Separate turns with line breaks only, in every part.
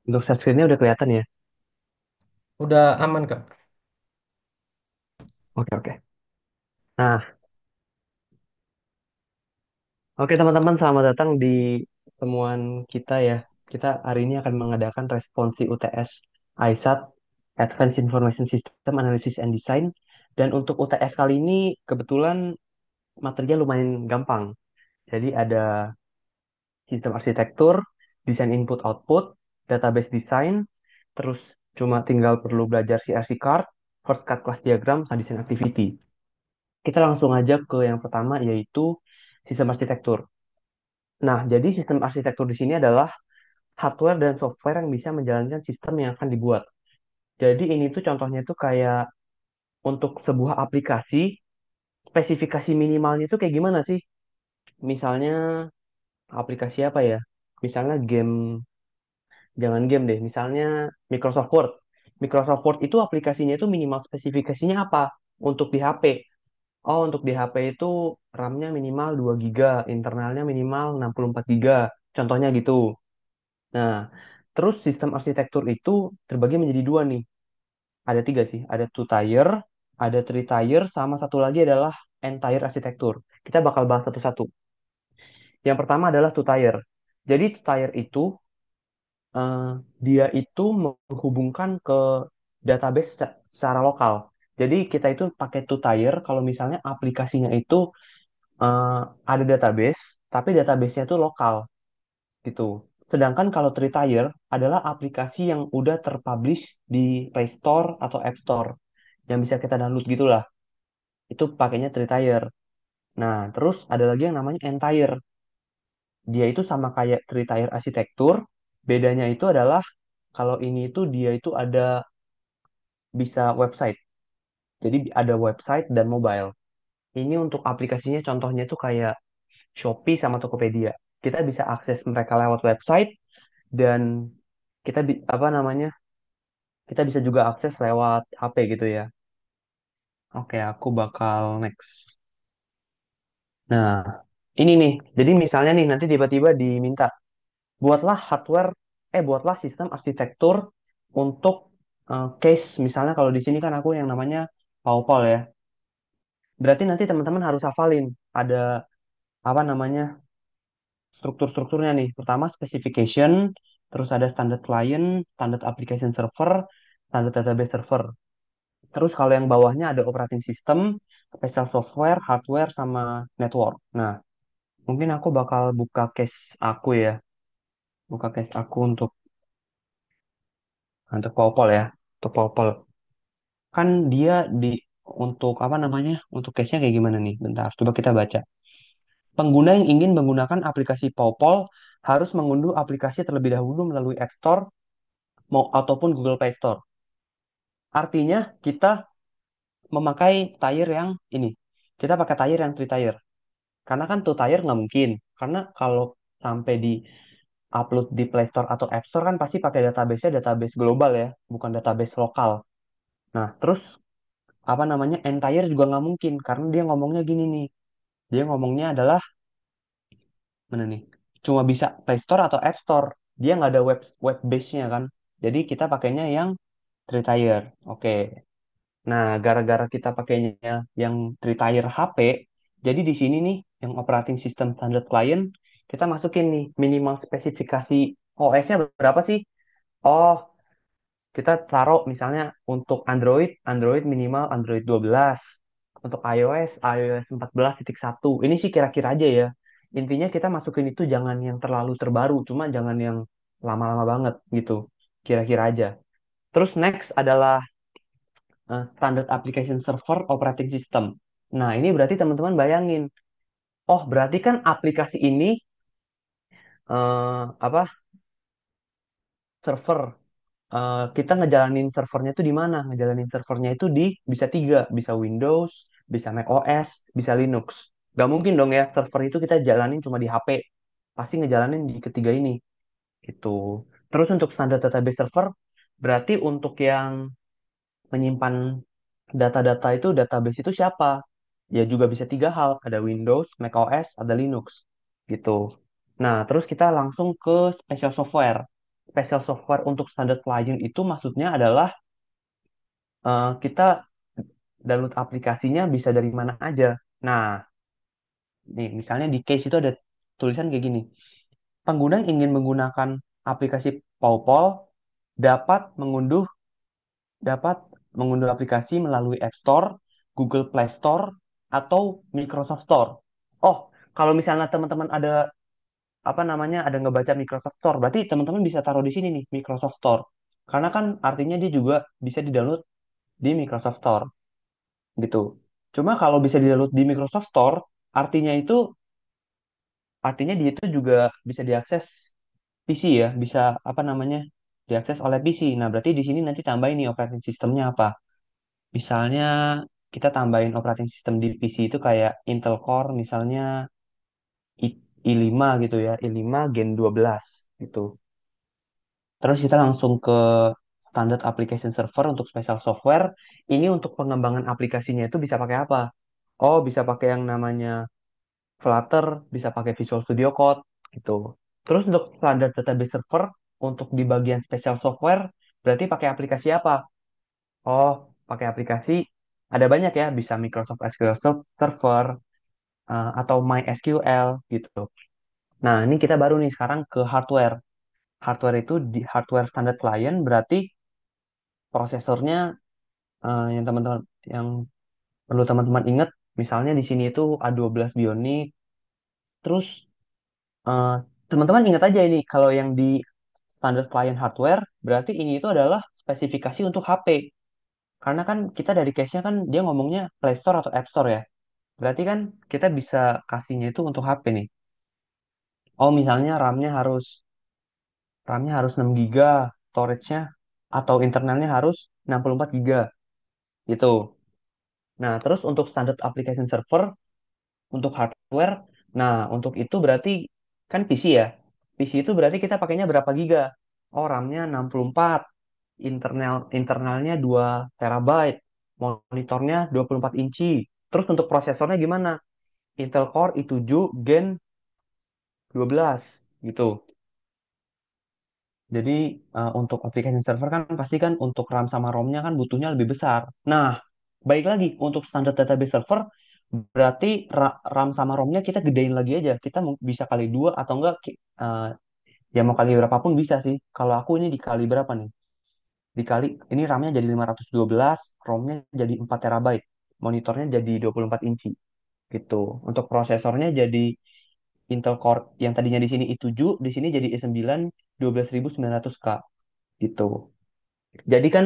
Untuk share screen-nya udah kelihatan ya?
Udah aman, Kak.
Oke, oke. Nah, oke teman-teman, selamat datang di pertemuan kita ya. Kita hari ini akan mengadakan responsi UTS AISAT, Advanced Information System Analysis and Design. Dan untuk UTS kali ini kebetulan materinya lumayan gampang. Jadi ada sistem arsitektur, desain input output, database design, terus cuma tinggal perlu belajar CRC card, first cut class diagram, sama desain activity. Kita langsung aja ke yang pertama yaitu sistem arsitektur. Nah, jadi sistem arsitektur di sini adalah hardware dan software yang bisa menjalankan sistem yang akan dibuat. Jadi ini tuh contohnya tuh kayak untuk sebuah aplikasi, spesifikasi minimalnya tuh kayak gimana sih? Misalnya aplikasi apa ya? Misalnya game, jangan game deh. Misalnya Microsoft Word. Microsoft Word itu aplikasinya itu minimal spesifikasinya apa? Untuk di HP. Oh, untuk di HP itu RAM-nya minimal 2 giga, internalnya minimal 64 giga. Contohnya gitu. Nah, terus sistem arsitektur itu terbagi menjadi dua nih. Ada tiga sih. Ada two tier, ada three tier, sama satu lagi adalah entire arsitektur. Kita bakal bahas satu-satu. Yang pertama adalah two tier. Jadi two tier itu eh, dia itu menghubungkan ke database secara lokal. Jadi kita itu pakai two tier kalau misalnya aplikasinya itu eh, ada database, tapi databasenya itu lokal gitu. Sedangkan kalau three tier adalah aplikasi yang udah terpublish di Play Store atau App Store yang bisa kita download gitulah. Itu pakainya three tier. Nah, terus ada lagi yang namanya n tier. Dia itu sama kayak three tier arsitektur. Bedanya itu adalah kalau ini itu dia itu ada bisa website. Jadi ada website dan mobile. Ini untuk aplikasinya contohnya itu kayak Shopee sama Tokopedia. Kita bisa akses mereka lewat website dan kita apa namanya? Kita bisa juga akses lewat HP gitu ya. Oke, aku bakal next. Nah, ini nih. Jadi misalnya nih nanti tiba-tiba diminta buatlah hardware, buatlah sistem arsitektur untuk case. Misalnya kalau di sini kan aku yang namanya PowerPoint ya. Berarti nanti teman-teman harus hafalin ada apa namanya struktur-strukturnya nih. Pertama specification, terus ada standard client, standard application server, standard database server. Terus kalau yang bawahnya ada operating system, special software, hardware, sama network. Nah, mungkin aku bakal buka case aku ya. Buka case aku untuk PowerPoint ya. Untuk PowerPoint. Kan dia di untuk apa namanya? Untuk case-nya kayak gimana nih? Bentar, coba kita baca. Pengguna yang ingin menggunakan aplikasi PowerPoint harus mengunduh aplikasi terlebih dahulu melalui App Store mau ataupun Google Play Store. Artinya kita memakai tier yang ini. Kita pakai tier yang three tier. Karena kan two tier nggak mungkin. Karena kalau sampai di upload di Play Store atau App Store kan pasti pakai database-nya database global ya, bukan database lokal. Nah, terus apa namanya entire juga nggak mungkin karena dia ngomongnya gini nih. Dia ngomongnya adalah mana nih? Cuma bisa Play Store atau App Store. Dia nggak ada web base-nya kan. Jadi kita pakainya yang three tier. Oke. Nah, gara-gara kita pakainya yang three tier HP, jadi di sini nih yang operating system standard client kita masukin nih minimal spesifikasi OS-nya berapa sih? Oh, kita taruh misalnya untuk Android, Android minimal Android 12. Untuk iOS, iOS 14.1. Ini sih kira-kira aja ya. Intinya kita masukin itu jangan yang terlalu terbaru, cuma jangan yang lama-lama banget gitu. Kira-kira aja. Terus next adalah standard application server operating system. Nah, ini berarti teman-teman bayangin. Oh, berarti kan aplikasi ini apa server kita ngejalanin servernya itu di mana? Ngejalanin servernya itu di bisa tiga, bisa Windows, bisa Mac OS, bisa Linux. Gak mungkin dong ya server itu kita jalanin cuma di HP. Pasti ngejalanin di ketiga ini. Gitu. Terus untuk standar database server, berarti untuk yang menyimpan data-data itu database itu siapa? Ya juga bisa tiga hal, ada Windows, Mac OS, ada Linux. Gitu. Nah, terus kita langsung ke special software. special software untuk standar client itu maksudnya adalah kita download aplikasinya bisa dari mana aja. Nah, nih misalnya di case itu ada tulisan kayak gini. Pengguna yang ingin menggunakan aplikasi PawPol dapat mengunduh dapat mengunduh aplikasi melalui App Store, Google Play Store, atau Microsoft Store. Oh, kalau misalnya teman-teman ada apa namanya ada ngebaca Microsoft Store, berarti teman-teman bisa taruh di sini nih Microsoft Store. Karena kan artinya dia juga bisa di-download di Microsoft Store gitu. Cuma kalau bisa di-download di Microsoft Store, artinya itu artinya dia itu juga bisa diakses PC ya, bisa apa namanya diakses oleh PC. Nah, berarti di sini nanti tambahin nih operating sistemnya apa. Misalnya kita tambahin operating system di PC itu kayak Intel Core misalnya i5 gitu ya, i5 Gen 12 gitu. Terus kita langsung ke standard application server untuk special software. Ini untuk pengembangan aplikasinya itu bisa pakai apa? Oh, bisa pakai yang namanya Flutter, bisa pakai Visual Studio Code gitu. Terus untuk standard database server untuk di bagian special software berarti pakai aplikasi apa? Oh, pakai aplikasi ada banyak ya, bisa Microsoft SQL Server atau MySQL gitu. Nah, ini kita baru nih sekarang ke hardware. Hardware itu di hardware standar client berarti prosesornya yang teman-teman yang perlu teman-teman ingat, misalnya di sini itu A12 Bionic. Terus eh, teman-teman ingat aja ini kalau yang di standar client hardware berarti ini itu adalah spesifikasi untuk HP. Karena kan kita dari case-nya kan dia ngomongnya Play Store atau App Store ya. Berarti kan kita bisa kasihnya itu untuk HP nih. Oh, misalnya RAM-nya harus 6 GB, storage-nya atau internalnya harus 64 GB gitu. Nah, terus untuk standar application server untuk hardware, nah untuk itu berarti kan PC ya. PC itu berarti kita pakainya berapa giga? Oh, RAM-nya 64, internalnya 2 terabyte, monitornya 24 inci. Terus untuk prosesornya gimana? Intel Core i7 Gen 12 gitu. Jadi untuk application server kan pasti kan untuk RAM sama ROM-nya kan butuhnya lebih besar. Nah, baik lagi untuk standar database server berarti RAM sama ROM-nya kita gedein lagi aja. Kita bisa kali dua atau enggak ya mau kali berapapun bisa sih. Kalau aku ini dikali berapa nih? Dikali ini RAM-nya jadi 512, ROM-nya jadi 4 terabyte, monitornya jadi 24 inci gitu. Untuk prosesornya jadi Intel Core yang tadinya di sini i7, di sini jadi i9 12900K gitu. Jadi kan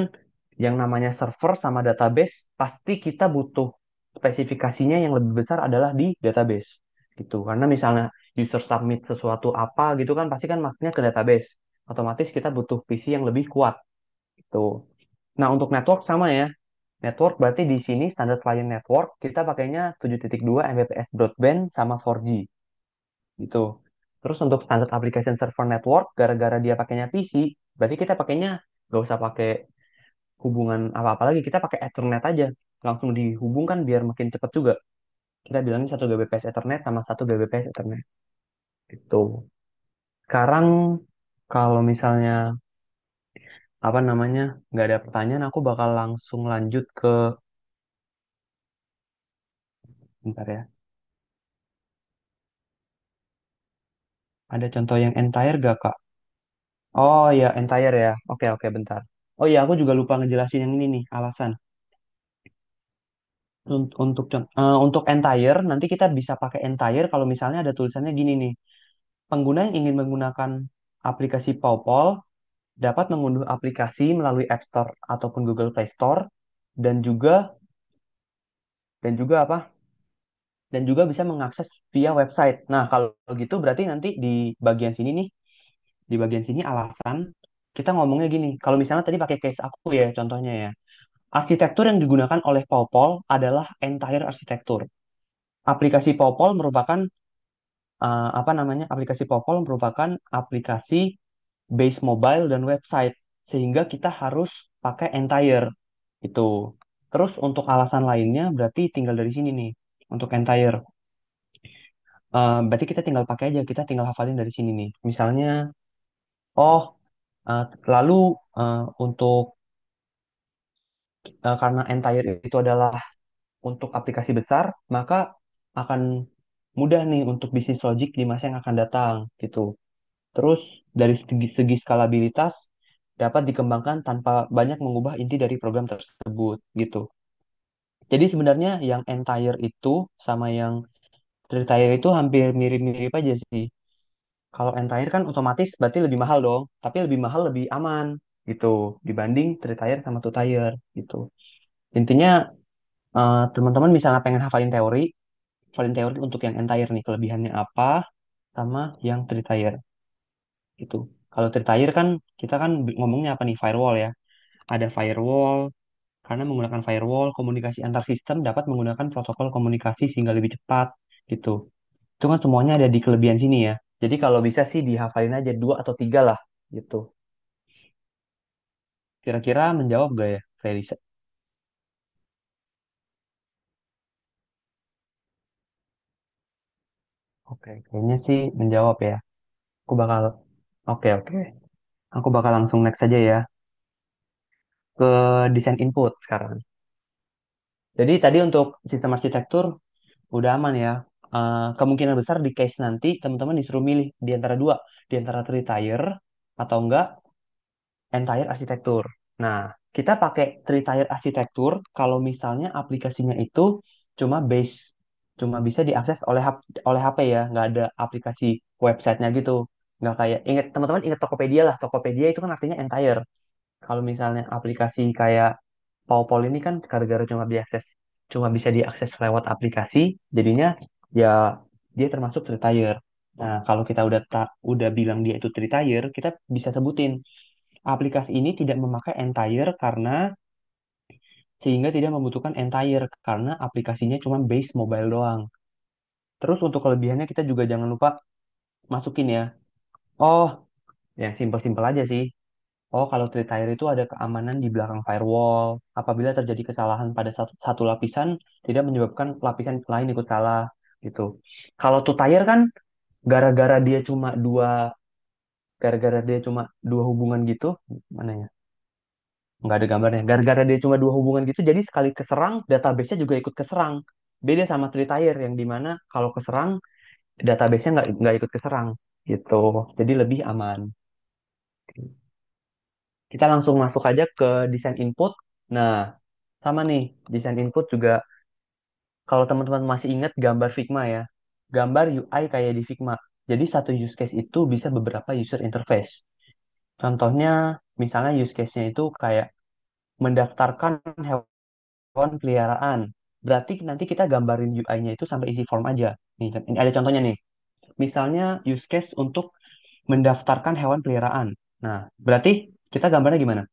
yang namanya server sama database pasti kita butuh spesifikasinya yang lebih besar adalah di database gitu. Karena misalnya user submit sesuatu apa gitu kan pasti kan maksudnya ke database. Otomatis kita butuh PC yang lebih kuat gitu. Nah, untuk network sama ya. Network berarti di sini standar client network kita pakainya 7.2 Mbps broadband sama 4G gitu. Terus untuk standar application server network gara-gara dia pakainya PC, berarti kita pakainya nggak usah pakai hubungan apa-apa lagi, kita pakai Ethernet aja langsung dihubungkan biar makin cepat juga. Kita bilangnya 1 Gbps Ethernet sama 1 Gbps Ethernet itu. Sekarang kalau misalnya apa namanya nggak ada pertanyaan, aku bakal langsung lanjut ke bentar ya, ada contoh yang entire gak kak? Oh ya entire ya, oke oke bentar. Oh ya aku juga lupa ngejelasin yang ini nih alasan untuk entire nanti kita bisa pakai entire kalau misalnya ada tulisannya gini nih. Pengguna yang ingin menggunakan aplikasi PawPol dapat mengunduh aplikasi melalui App Store ataupun Google Play Store dan juga apa? Dan juga bisa mengakses via website. Nah, kalau gitu berarti nanti di bagian sini nih, di bagian sini alasan kita ngomongnya gini. Kalau misalnya tadi pakai case aku ya, contohnya ya. Arsitektur yang digunakan oleh PawPol adalah entire arsitektur. Aplikasi PawPol merupakan apa namanya? Aplikasi PawPol merupakan aplikasi base mobile dan website sehingga kita harus pakai entire itu. Terus untuk alasan lainnya berarti tinggal dari sini nih. Untuk entire. Berarti kita tinggal pakai aja, kita tinggal hafalin dari sini nih. Misalnya, oh, Lalu untuk karena entire itu adalah untuk aplikasi besar, maka akan mudah nih untuk bisnis logic di masa yang akan datang gitu. Terus dari segi skalabilitas dapat dikembangkan tanpa banyak mengubah inti dari program tersebut gitu. Jadi sebenarnya yang entire itu sama yang retire itu hampir mirip-mirip aja sih. Kalau entire kan otomatis berarti lebih mahal dong, tapi lebih mahal lebih aman gitu dibanding retire sama two tire gitu. Intinya teman-teman misalnya pengen hafalin teori untuk yang entire nih kelebihannya apa sama yang retire gitu. Kalau retire kan kita kan ngomongnya apa nih firewall ya. Ada firewall karena menggunakan firewall komunikasi antar sistem dapat menggunakan protokol komunikasi sehingga lebih cepat gitu. Itu kan semuanya ada di kelebihan sini ya. Jadi kalau bisa sih dihafalin aja dua atau tiga lah gitu. Kira-kira menjawab gak ya, Felisa? Oke, kayaknya sih menjawab ya. Aku bakal, oke oke. Aku bakal langsung next aja ya ke desain input sekarang. Jadi tadi untuk sistem arsitektur udah aman ya. Kemungkinan besar di case nanti teman-teman disuruh milih di antara dua, di antara three tier atau enggak entire arsitektur. Nah, kita pakai three tier arsitektur kalau misalnya aplikasinya itu cuma base, cuma bisa diakses oleh HP ya, nggak ada aplikasi websitenya gitu. Nggak kayak, ingat teman-teman ingat Tokopedia lah, Tokopedia itu kan artinya entire. Kalau misalnya aplikasi kayak PawPol ini kan gara-gara cuma bisa diakses lewat aplikasi, jadinya ya dia termasuk three tier. Nah, kalau kita udah bilang dia itu three tier, kita bisa sebutin aplikasi ini tidak memakai entire karena sehingga tidak membutuhkan entire karena aplikasinya cuma base mobile doang. Terus untuk kelebihannya kita juga jangan lupa masukin ya. Oh, yang simpel-simpel aja sih. Oh, kalau Tritier itu ada keamanan di belakang firewall. Apabila terjadi kesalahan pada satu lapisan, tidak menyebabkan lapisan lain ikut salah gitu. Kalau Two-tier kan gara-gara dia cuma dua, gara-gara dia cuma dua hubungan gitu, mana ya? Nggak ada gambarnya. Gara-gara dia cuma dua hubungan gitu, jadi sekali keserang, database-nya juga ikut keserang. Beda sama Tritier yang dimana kalau keserang, database-nya nggak ikut keserang gitu. Jadi lebih aman. Kita langsung masuk aja ke desain input. Nah, sama nih, desain input juga kalau teman-teman masih ingat gambar Figma ya, gambar UI kayak di Figma. Jadi satu use case itu bisa beberapa user interface. Contohnya, misalnya use case-nya itu kayak mendaftarkan hewan peliharaan. Berarti nanti kita gambarin UI-nya itu sampai isi form aja. Nih, ini ada contohnya nih. Misalnya use case untuk mendaftarkan hewan peliharaan. Nah, berarti kita gambarnya gimana?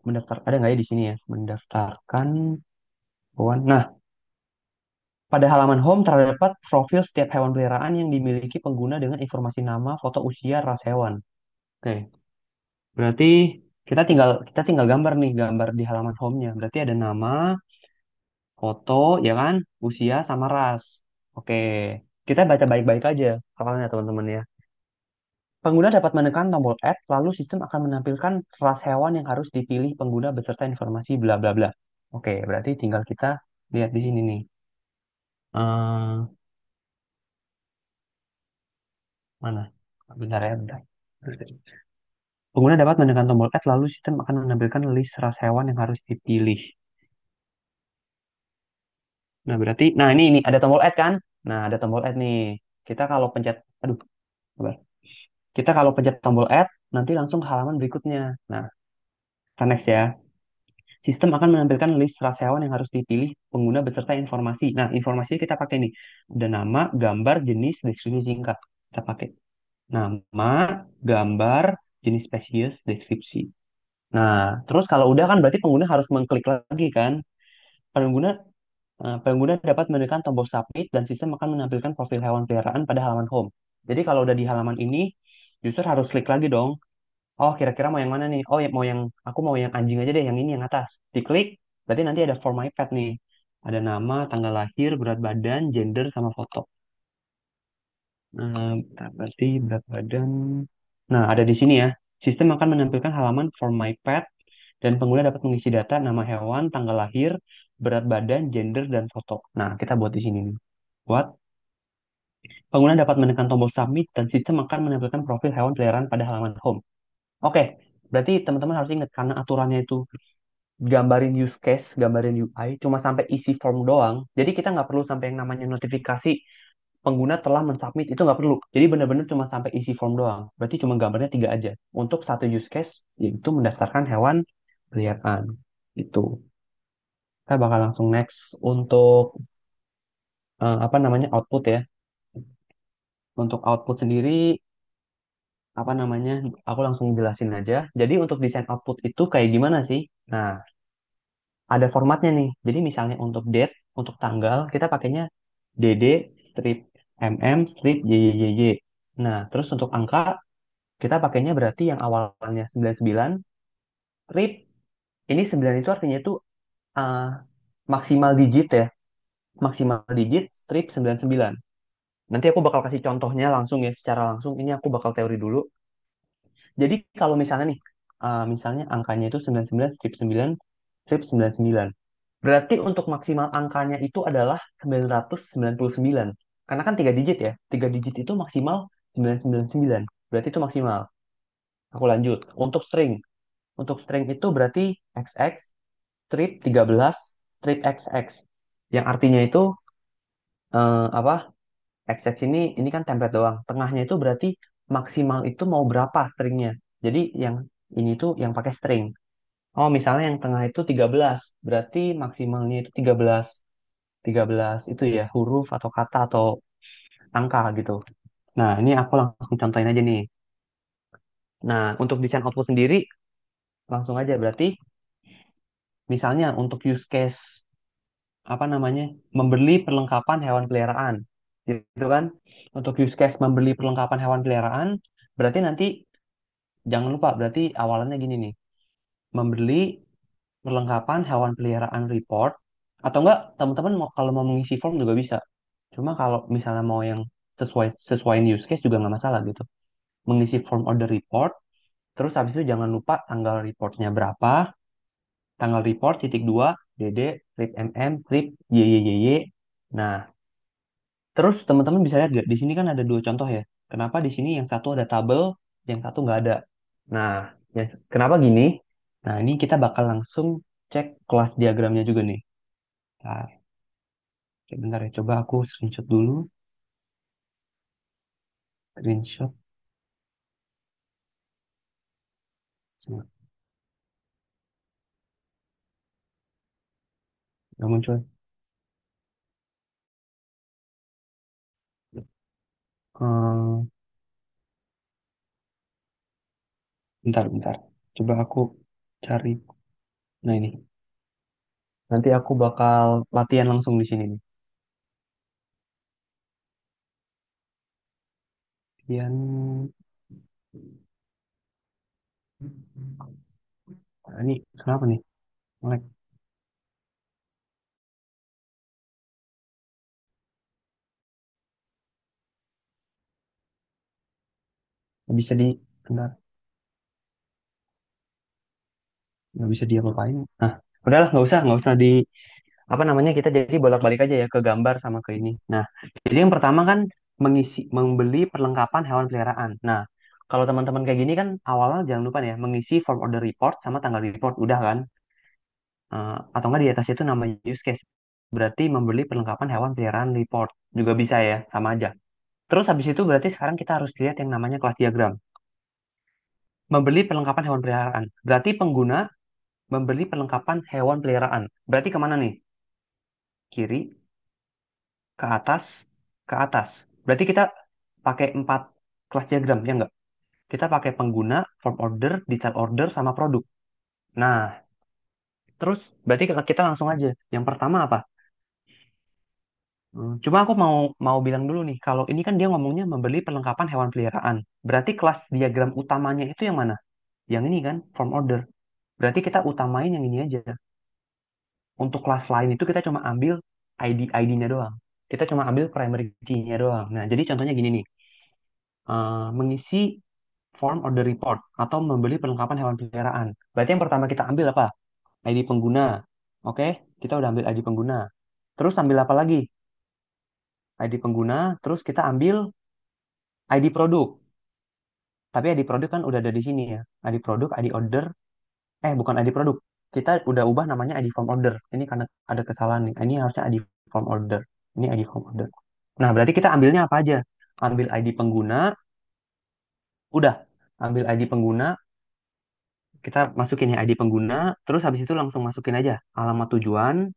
Mendaftar, ada nggak ya di sini ya? Mendaftarkan hewan. Nah, pada halaman home terdapat profil setiap hewan peliharaan yang dimiliki pengguna dengan informasi nama, foto, usia, ras hewan. Oke, berarti kita tinggal gambar nih, gambar di halaman home-nya. Berarti ada nama, foto, ya kan, usia sama ras. Oke, kita baca baik-baik aja soalnya teman-teman ya. Pengguna dapat menekan tombol add, lalu sistem akan menampilkan ras hewan yang harus dipilih pengguna beserta informasi bla bla bla. Oke, berarti tinggal kita lihat di sini nih. Eh, mana? Bentar ya, bentar. Pengguna dapat menekan tombol add, lalu sistem akan menampilkan list ras hewan yang harus dipilih. Nah, berarti, nah ini ada tombol add kan? Nah, ada tombol add nih. Kita kalau pencet, aduh, sabar. Kita kalau pencet tombol add, nanti langsung ke halaman berikutnya. Nah, kita next ya. Sistem akan menampilkan list ras hewan yang harus dipilih pengguna beserta informasi. Nah, informasinya kita pakai nih. Ada nama, gambar, jenis, deskripsi singkat. Kita pakai nama, gambar, jenis spesies, deskripsi. Nah, terus kalau udah kan berarti pengguna harus mengklik lagi kan. Pengguna pengguna dapat menekan tombol submit dan sistem akan menampilkan profil hewan peliharaan pada halaman home. Jadi kalau udah di halaman ini, user harus klik lagi dong. Oh, kira-kira mau yang mana nih? Oh, ya, aku mau yang anjing aja deh, yang ini yang atas. Diklik, berarti nanti ada form my pet nih. Ada nama, tanggal lahir, berat badan, gender, sama foto. Berarti berat badan. Nah, ada di sini ya. Sistem akan menampilkan halaman For My Pet dan pengguna dapat mengisi data nama hewan, tanggal lahir, berat badan, gender, dan foto. Nah, kita buat di sini nih. Buat pengguna dapat menekan tombol submit dan sistem akan menampilkan profil hewan peliharaan pada halaman home. Oke, berarti teman-teman harus ingat karena aturannya itu gambarin use case, gambarin UI, cuma sampai isi form doang. Jadi kita nggak perlu sampai yang namanya notifikasi pengguna telah mensubmit, itu nggak perlu. Jadi benar-benar cuma sampai isi form doang. Berarti cuma gambarnya tiga aja. Untuk satu use case, yaitu mendaftarkan hewan peliharaan. Itu. Kita bakal langsung next untuk apa namanya output ya. Untuk output sendiri, apa namanya, aku langsung jelasin aja. Jadi untuk desain output itu kayak gimana sih? Nah, ada formatnya nih. Jadi misalnya untuk date, untuk tanggal, kita pakainya DD strip MM strip YYYY. Nah, terus untuk angka, kita pakainya berarti yang awalnya 99, strip, ini 9 itu artinya itu uh, maksimal digit ya. Maksimal digit strip 99. Nanti aku bakal kasih contohnya langsung ya, secara langsung. Ini aku bakal teori dulu. Jadi kalau misalnya nih, misalnya angkanya itu 99 strip 9 strip 99. Berarti untuk maksimal angkanya itu adalah 999. Karena kan 3 digit ya. 3 digit itu maksimal 999. Berarti itu maksimal. Aku lanjut. Untuk string. Untuk string itu berarti XX strip 13 strip XX. Yang artinya itu apa? XX ini kan template doang. Tengahnya itu berarti maksimal itu mau berapa stringnya. Jadi yang ini tuh yang pakai string. Oh, misalnya yang tengah itu 13, berarti maksimalnya itu 13. 13 itu ya huruf atau kata atau angka gitu. Nah, ini aku langsung contohin aja nih. Nah, untuk desain output sendiri langsung aja berarti misalnya untuk use case apa namanya? Membeli perlengkapan hewan peliharaan. Gitu kan? Untuk use case membeli perlengkapan hewan peliharaan berarti nanti jangan lupa berarti awalannya gini nih. Membeli perlengkapan hewan peliharaan report atau enggak teman-teman mau kalau mau mengisi form juga bisa. Cuma kalau misalnya mau yang sesuai sesuai use case juga nggak masalah gitu. Mengisi form order report, terus habis itu jangan lupa tanggal reportnya berapa, tanggal report titik dua, DD, trip MM, trip YYYY. Nah, terus teman-teman bisa lihat gak, di sini kan ada dua contoh ya. Kenapa di sini yang satu ada tabel, yang satu nggak ada. Nah, kenapa gini? Nah, ini kita bakal langsung cek kelas diagramnya juga nih. Nah, bentar ya, coba aku screenshot dulu. Screenshot. Nggak muncul. Hmm, bentar. Coba aku cari. Nah ini. Nanti aku bakal latihan langsung di sini nih. Latihan. Nah, ini kenapa nih? Lag. Nggak bisa di. Bentar. Nggak bisa diapa-apain. Nah, udahlah nggak usah di apa namanya kita jadi bolak-balik aja ya ke gambar sama ke ini. Nah, jadi yang pertama kan membeli perlengkapan hewan peliharaan. Nah, kalau teman-teman kayak gini kan awalnya jangan lupa ya mengisi form order report sama tanggal report udah kan. Atau nggak di atas itu nama use case. Berarti membeli perlengkapan hewan peliharaan report juga bisa ya, sama aja. Terus habis itu berarti sekarang kita harus lihat yang namanya kelas diagram. Membeli perlengkapan hewan peliharaan. Berarti pengguna membeli perlengkapan hewan peliharaan. Berarti kemana nih? Kiri, ke atas, ke atas. Berarti kita pakai 4 kelas diagram, ya nggak? Kita pakai pengguna, form order, detail order, sama produk. Nah, terus berarti kita langsung aja. Yang pertama apa? Cuma aku mau mau bilang dulu nih, kalau ini kan dia ngomongnya membeli perlengkapan hewan peliharaan. Berarti kelas diagram utamanya itu yang mana? Yang ini kan, form order. Berarti kita utamain yang ini aja. Untuk kelas lain itu kita cuma ambil ID-ID-nya doang. Kita cuma ambil primary key-nya doang. Nah, jadi contohnya gini nih. Mengisi form order report atau membeli perlengkapan hewan peliharaan. Berarti yang pertama kita ambil apa? ID pengguna. Oke, kita udah ambil ID pengguna. Terus ambil apa lagi? ID pengguna, terus kita ambil ID produk. Tapi ID produk kan udah ada di sini ya. ID produk, ID order, bukan ID produk. Kita udah ubah namanya ID form order. Ini karena ada kesalahan nih. Ini harusnya ID form order. Ini ID form order. Nah, berarti kita ambilnya apa aja? Ambil ID pengguna, udah. Ambil ID pengguna, kita masukin ya ID pengguna, terus habis itu langsung masukin aja alamat tujuan,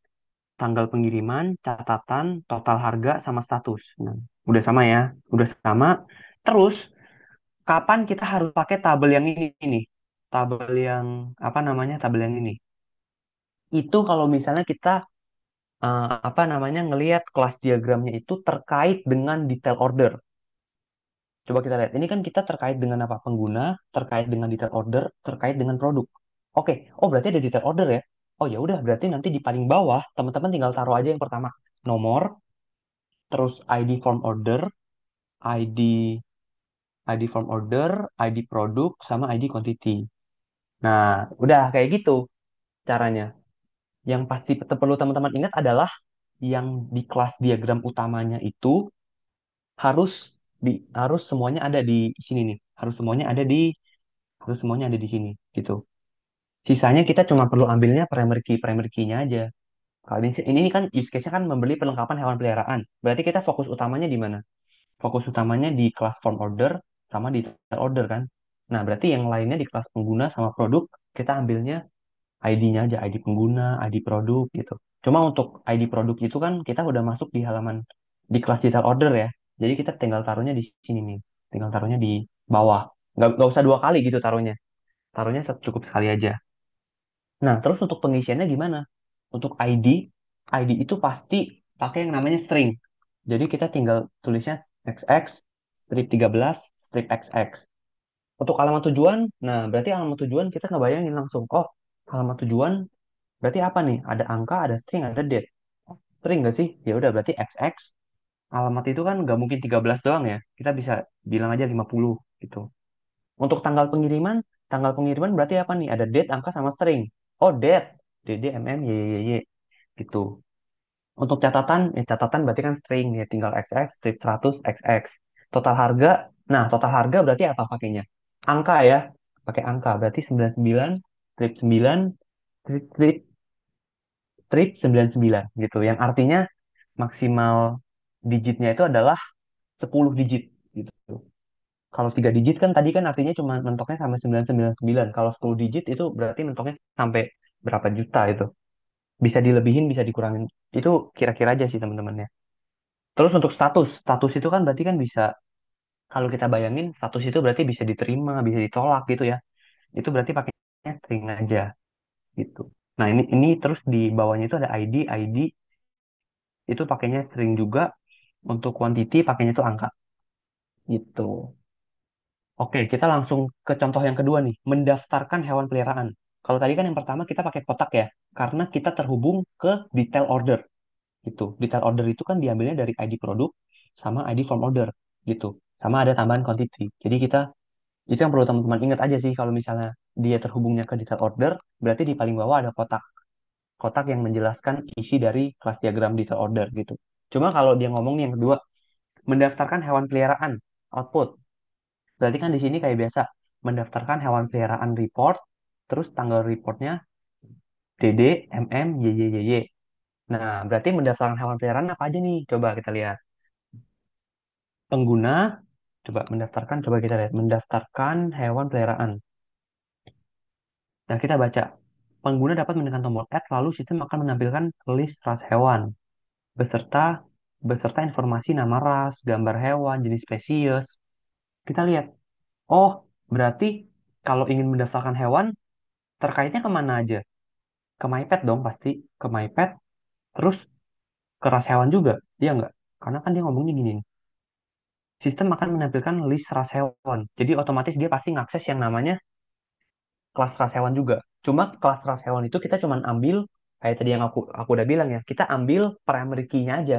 tanggal pengiriman, catatan, total harga, sama status. Nah, udah sama ya, udah sama. Terus, kapan kita harus pakai tabel yang ini nih? Tabel yang, apa namanya, tabel yang ini. Itu kalau misalnya kita, apa namanya, ngelihat kelas diagramnya itu terkait dengan detail order. Coba kita lihat. Ini kan kita terkait dengan apa? Pengguna, terkait dengan detail order, terkait dengan produk. Oke, oh berarti ada detail order ya? Oh ya udah, berarti nanti di paling bawah teman-teman tinggal taruh aja yang pertama nomor, terus ID form order, ID ID form order, ID produk, sama ID quantity. Nah, udah kayak gitu caranya. Yang pasti perlu teman-teman ingat adalah yang di kelas diagram utamanya itu harus harus semuanya ada di sini nih. Harus semuanya ada di sini gitu. Sisanya kita cuma perlu ambilnya primary key-nya aja. Kalau ini kan use case-nya kan membeli perlengkapan hewan peliharaan. Berarti kita fokus utamanya di mana? Fokus utamanya di kelas form order sama di detail order kan. Nah, berarti yang lainnya di kelas pengguna sama produk kita ambilnya ID-nya aja, ID pengguna, ID produk gitu. Cuma untuk ID produk itu kan kita udah masuk di halaman di kelas detail order ya. Jadi kita tinggal taruhnya di sini nih. Tinggal taruhnya di bawah. Nggak usah dua kali gitu taruhnya. Taruhnya cukup sekali aja. Nah, terus untuk pengisiannya gimana? Untuk ID itu pasti pakai yang namanya string. Jadi kita tinggal tulisnya XX, strip 13, strip XX. Untuk alamat tujuan, nah berarti alamat tujuan kita ngebayangin langsung, oh alamat tujuan berarti apa nih? Ada angka, ada string, ada date. String nggak sih? Ya udah berarti XX. Alamat itu kan nggak mungkin 13 doang ya. Kita bisa bilang aja 50 gitu. Untuk tanggal pengiriman berarti apa nih? Ada date, angka, sama string. Oh, date. DD, MM, YYY, gitu. Untuk catatan, catatan berarti kan string ya, tinggal XX, strip 100, XX. Total harga, nah total harga berarti apa pakainya? Angka ya, pakai angka. Berarti 99, strip 9, strip, strip, strip 99 gitu. Yang artinya maksimal digitnya itu adalah 10 digit gitu. Kalau 3 digit kan tadi kan artinya cuma mentoknya sampai 999. Kalau 10 digit itu berarti mentoknya sampai berapa juta itu. Bisa dilebihin, bisa dikurangin. Itu kira-kira aja sih teman-teman ya. Terus untuk status itu kan berarti kan bisa, kalau kita bayangin status itu berarti bisa diterima, bisa ditolak gitu ya. Itu berarti pakainya string aja gitu. Nah, ini terus di bawahnya itu ada ID itu pakainya string juga. Untuk quantity pakainya itu angka gitu. Oke, kita langsung ke contoh yang kedua nih, mendaftarkan hewan peliharaan. Kalau tadi kan yang pertama kita pakai kotak ya, karena kita terhubung ke detail order gitu. Detail order itu kan diambilnya dari ID produk sama ID form order gitu. Sama ada tambahan quantity. Jadi itu yang perlu teman-teman ingat aja sih kalau misalnya dia terhubungnya ke detail order, berarti di paling bawah ada kotak. Kotak yang menjelaskan isi dari kelas diagram detail order gitu. Cuma kalau dia ngomong nih yang kedua, mendaftarkan hewan peliharaan, output. Berarti kan di sini kayak biasa, mendaftarkan hewan peliharaan report, terus tanggal reportnya DD, MM, YYYY. Nah, berarti mendaftarkan hewan peliharaan apa aja nih? Coba kita lihat. Pengguna, coba kita lihat. Mendaftarkan hewan peliharaan. Nah, kita baca. Pengguna dapat menekan tombol add, lalu sistem akan menampilkan list ras hewan, beserta beserta informasi nama ras, gambar hewan, jenis spesies. Kita lihat. Oh, berarti kalau ingin mendaftarkan hewan, terkaitnya kemana aja? Ke MyPet dong pasti, ke MyPet, terus ke ras hewan juga, iya nggak? Karena kan dia ngomongnya gini nih, sistem akan menampilkan list ras hewan, jadi otomatis dia pasti ngakses yang namanya kelas ras hewan juga. Cuma kelas ras hewan itu kita cuma ambil, kayak tadi yang aku udah bilang ya, kita ambil primary key-nya aja,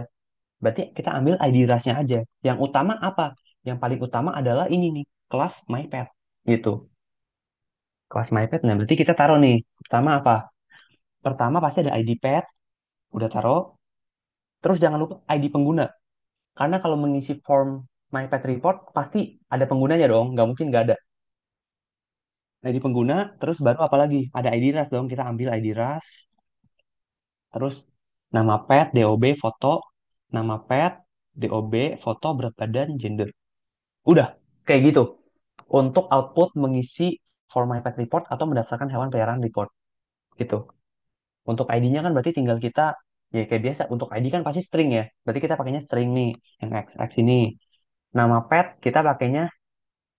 berarti kita ambil ID rasnya aja. Yang utama apa? Yang paling utama adalah ini nih, kelas MyPet. gitu. Kelas MyPad. Nah, berarti kita taruh nih. Pertama apa? Pertama pasti ada ID pad, udah taruh. Terus jangan lupa ID pengguna. Karena kalau mengisi form MyPad report pasti ada penggunanya dong, nggak mungkin nggak ada. ID pengguna, terus baru apa lagi? Ada ID RAS dong, kita ambil ID RAS, terus nama pet, DOB, foto, nama pet, DOB, foto, berat badan, gender. Udah, kayak gitu. Untuk output mengisi form MyPad report atau mendaftarkan hewan peliharaan report gitu. Untuk ID-nya kan berarti tinggal kita ya kayak biasa. Untuk ID kan pasti string ya. Berarti kita pakainya string nih, yang XX ini. Nama pet kita pakainya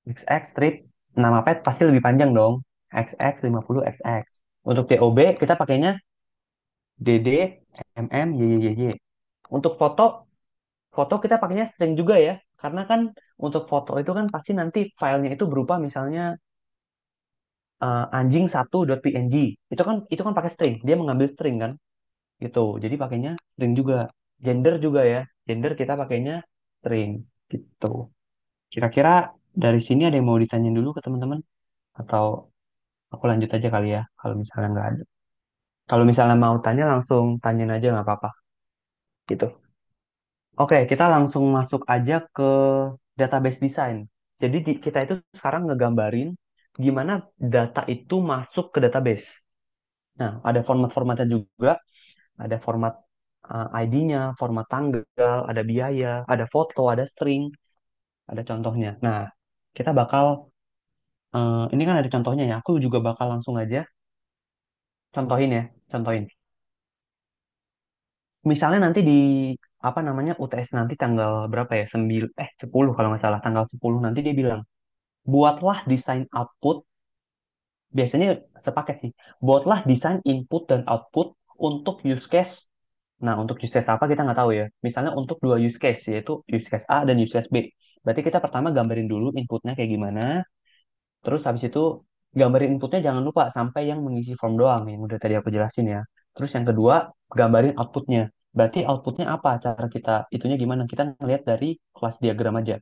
XX strip. Nama pet pasti lebih panjang dong. XX 50 XX. Untuk DOB kita pakainya DD MM YYYY. Untuk foto, foto kita pakainya string juga ya. Karena kan untuk foto itu kan pasti nanti filenya itu berupa misalnya anjing 1.png. Itu kan pakai string. Dia mengambil string kan gitu. Jadi pakainya string juga. Gender juga ya. Gender kita pakainya string gitu. Kira-kira dari sini ada yang mau ditanyain dulu ke teman-teman atau aku lanjut aja kali ya kalau misalnya nggak ada. Kalau misalnya mau tanya langsung tanyain aja nggak apa-apa gitu. Oke, kita langsung masuk aja ke database design. Jadi kita itu sekarang ngegambarin gimana data itu masuk ke database. Nah, ada format-formatnya juga, ada format ID-nya, format tanggal, ada biaya, ada foto, ada string, ada contohnya. Nah, kita bakal ini kan ada contohnya ya. Aku juga bakal langsung aja contohin ya, contohin. Misalnya nanti di apa namanya UTS nanti tanggal berapa ya? 10 kalau nggak salah, tanggal 10 nanti dia bilang, "Buatlah desain output." Biasanya sepaket sih. "Buatlah desain input dan output untuk use case." Nah, untuk use case apa kita nggak tahu ya. Misalnya untuk dua use case, yaitu use case A dan use case B. Berarti kita pertama gambarin dulu inputnya kayak gimana. Terus habis itu gambarin inputnya jangan lupa sampai yang mengisi form doang yang udah tadi aku jelasin ya. Terus yang kedua gambarin outputnya. Berarti outputnya apa? Cara kita itunya gimana? Kita ngelihat dari kelas diagram aja.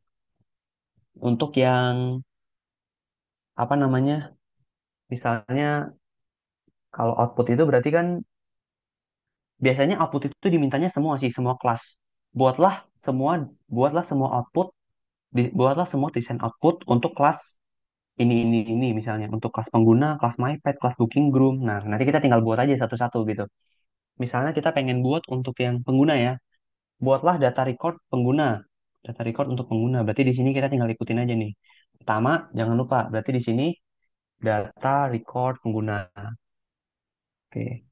Untuk yang apa namanya? Misalnya kalau output itu berarti kan biasanya output itu dimintanya semua sih, semua kelas. Buatlah semua buatlah semua output, buatlah semua desain output untuk kelas ini misalnya untuk kelas pengguna, kelas MyPad, kelas Booking Groom. Nah, nanti kita tinggal buat aja satu-satu gitu. Misalnya kita pengen buat untuk yang pengguna ya, buatlah data record pengguna. Data record untuk pengguna. Berarti di sini kita tinggal ikutin aja nih. Pertama, jangan lupa. Berarti di sini data record pengguna. Oke.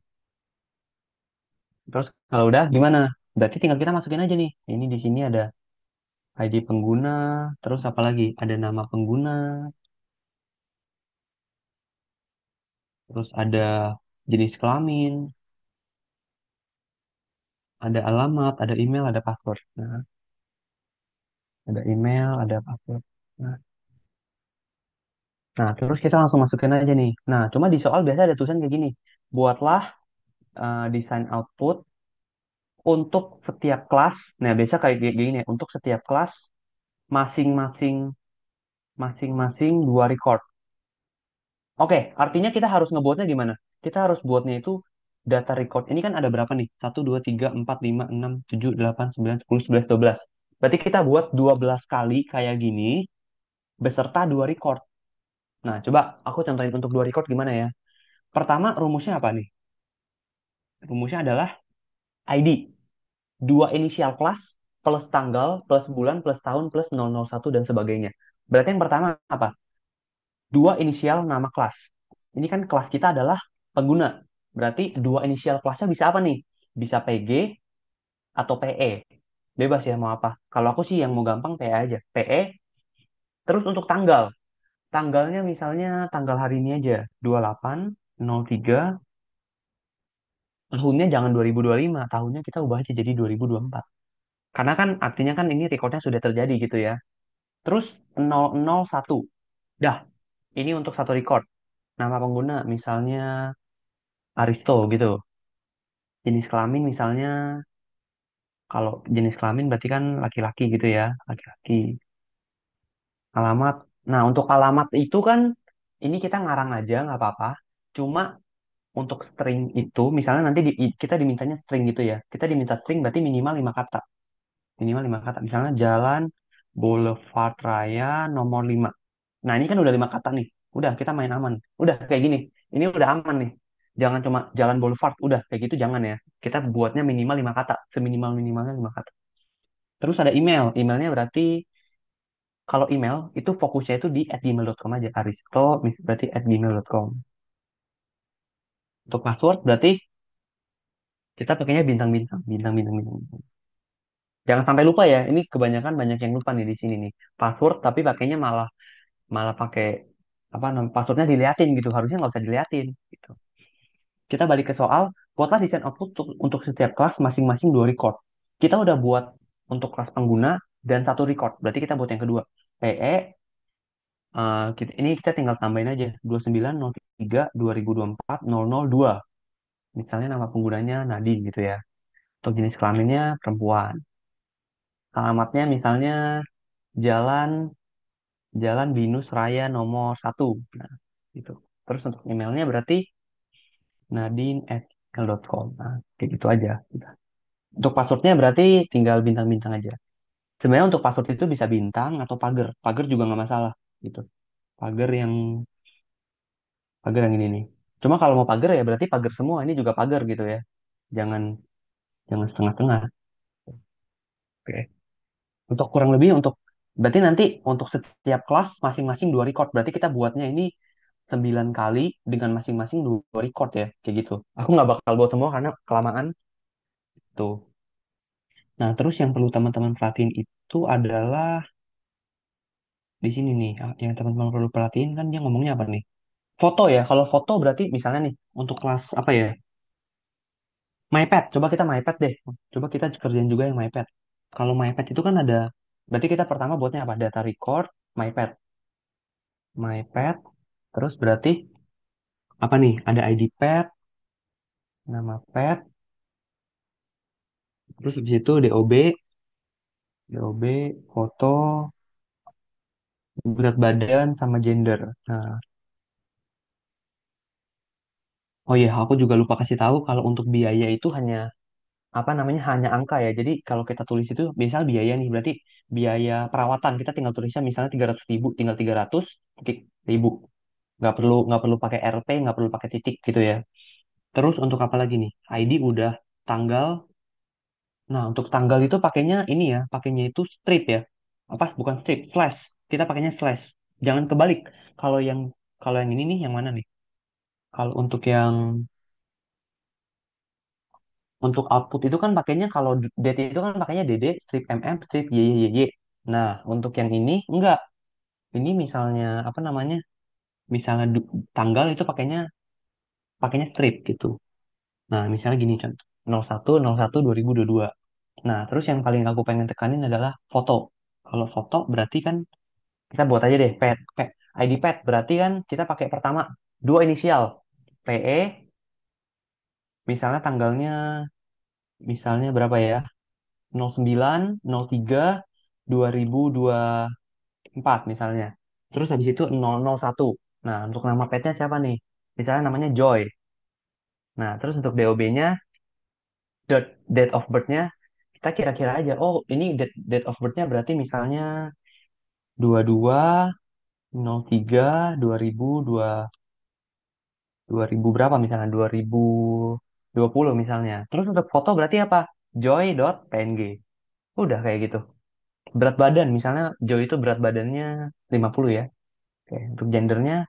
Terus kalau udah gimana? Berarti tinggal kita masukin aja nih. Ini di sini ada ID pengguna, terus apa lagi? Ada nama pengguna, terus ada jenis kelamin, ada alamat, ada email, ada password. Nah, ada email, ada password. Nah, terus kita langsung masukin aja nih. Nah, cuma di soal biasa ada tulisan kayak gini. Buatlah desain output untuk setiap kelas. Nah, biasa kayak gini ya. Untuk setiap kelas masing-masing masing-masing dua record. Oke, artinya kita harus ngebuatnya gimana? Kita harus buatnya itu data record. Ini kan ada berapa nih? 1, 2, 3, 4, 5, 6, 7, 8, 9, 10, 11, 12. Berarti kita buat 12 kali kayak gini beserta dua record. Nah, coba aku contohin untuk dua record gimana ya. Pertama, rumusnya apa nih? Rumusnya adalah ID. Dua inisial kelas plus tanggal plus bulan plus tahun plus 001 dan sebagainya. Berarti yang pertama apa? Dua inisial nama kelas. Ini kan kelas kita adalah pengguna. Berarti dua inisial kelasnya bisa apa nih? Bisa PG atau PE. Bebas ya mau apa. Kalau aku sih yang mau gampang PE aja. PE. Terus untuk tanggal. Tanggalnya misalnya tanggal hari ini aja. 28/03. Tahunnya jangan 2025. Tahunnya kita ubah aja jadi 2024. Karena kan artinya kan ini recordnya sudah terjadi gitu ya. Terus 001. Dah, ini untuk satu record. Nama pengguna misalnya Aristo gitu. Jenis kelamin misalnya, kalau jenis kelamin berarti kan laki-laki gitu ya, laki-laki. Alamat Nah, untuk alamat itu kan ini kita ngarang aja nggak apa-apa. Cuma untuk string itu, misalnya nanti kita dimintanya string gitu ya. Kita diminta string berarti minimal 5 kata. Minimal 5 kata. Misalnya Jalan Boulevard Raya nomor 5. Nah, ini kan udah 5 kata nih. Udah, kita main aman. Udah kayak gini. Ini udah aman nih. Jangan cuma Jalan Boulevard. Udah, kayak gitu jangan ya. Kita buatnya minimal 5 kata. Seminimal-minimalnya 5 kata. Terus ada email. Emailnya berarti kalau email itu fokusnya itu di @gmail.com aja. Aristo berarti @gmail.com. Untuk password berarti kita pakainya bintang-bintang, bintang-bintang, bintang. Jangan sampai lupa ya. Ini kebanyakan banyak yang lupa nih di sini nih. Password tapi pakainya malah malah pakai apa namanya passwordnya diliatin gitu. Harusnya nggak usah diliatin gitu. Kita balik ke soal, buatlah desain output untuk setiap kelas masing-masing 2 record. Kita udah buat untuk kelas pengguna dan 1 record. Berarti kita buat yang kedua. PE, ini kita tinggal tambahin aja 2903-2024-002. Misalnya nama penggunanya Nadine gitu ya. Untuk jenis kelaminnya perempuan. Alamatnya misalnya Jalan Jalan Binus Raya nomor 1. Nah, gitu. Terus untuk emailnya berarti nadine@gmail.com. Nah, kayak gitu aja. Untuk passwordnya berarti tinggal bintang-bintang aja. Sebenarnya untuk password itu bisa bintang atau pagar. Pagar juga nggak masalah gitu. Pagar yang pagar yang ini nih. Cuma kalau mau pagar ya berarti pagar semua. Ini juga pagar gitu ya. Jangan jangan setengah-setengah. Oke. Untuk kurang lebih untuk berarti nanti untuk setiap kelas masing-masing 2 record. Berarti kita buatnya ini 9 kali dengan masing-masing 2 record ya. Kayak gitu. Aku nggak bakal buat semua karena kelamaan tuh. Nah, terus yang perlu teman-teman perhatiin itu adalah di sini nih, yang teman-teman perlu perhatiin kan dia ngomongnya apa nih? Foto ya. Kalau foto berarti misalnya nih untuk kelas apa ya? MyPad. Coba kita MyPad deh. Coba kita kerjain juga yang MyPad. Kalau MyPad itu kan ada, berarti kita pertama buatnya apa? Data record, MyPad, MyPad. Terus berarti apa nih? Ada ID pad, nama pad, terus habis itu DOB, foto, berat badan sama gender. Nah, oh iya, aku juga lupa kasih tahu kalau untuk biaya itu hanya apa namanya hanya angka ya. Jadi kalau kita tulis itu misal biaya nih berarti biaya perawatan kita tinggal tulisnya misalnya 300.000, tinggal 300 titik ribu. Nggak perlu pakai RP, nggak perlu pakai titik gitu ya. Terus untuk apa lagi nih? ID udah, tanggal. Nah, untuk tanggal itu pakainya ini ya, pakainya itu strip ya. Apa? Bukan strip, slash. Kita pakainya slash. Jangan kebalik. Kalau yang kalau yang ini nih yang mana nih? Kalau untuk output itu kan pakainya kalau date itu kan pakainya DD strip MM strip YYYY. Nah, untuk yang ini enggak. Ini misalnya apa namanya? Misalnya tanggal itu pakainya strip gitu. Nah, misalnya gini contoh. 01/01/2022. Nah, terus yang paling aku pengen tekanin adalah foto. Kalau foto berarti kan kita buat aja deh ID pad berarti kan kita pakai pertama 2 inisial PE misalnya tanggalnya misalnya berapa ya 09/03/2024 misalnya. Terus habis itu 001. Nah, untuk nama petnya siapa nih? Misalnya namanya Joy. Nah, terus untuk DOB-nya, date of birth-nya, kita kira-kira aja. Oh, ini date of birth-nya berarti misalnya 22/03/2002 berapa misalnya? 2020 misalnya. Terus untuk foto berarti apa? Joy.png. Udah kayak gitu. Berat badan, misalnya Joy itu berat badannya 50 ya. Oke, untuk gendernya,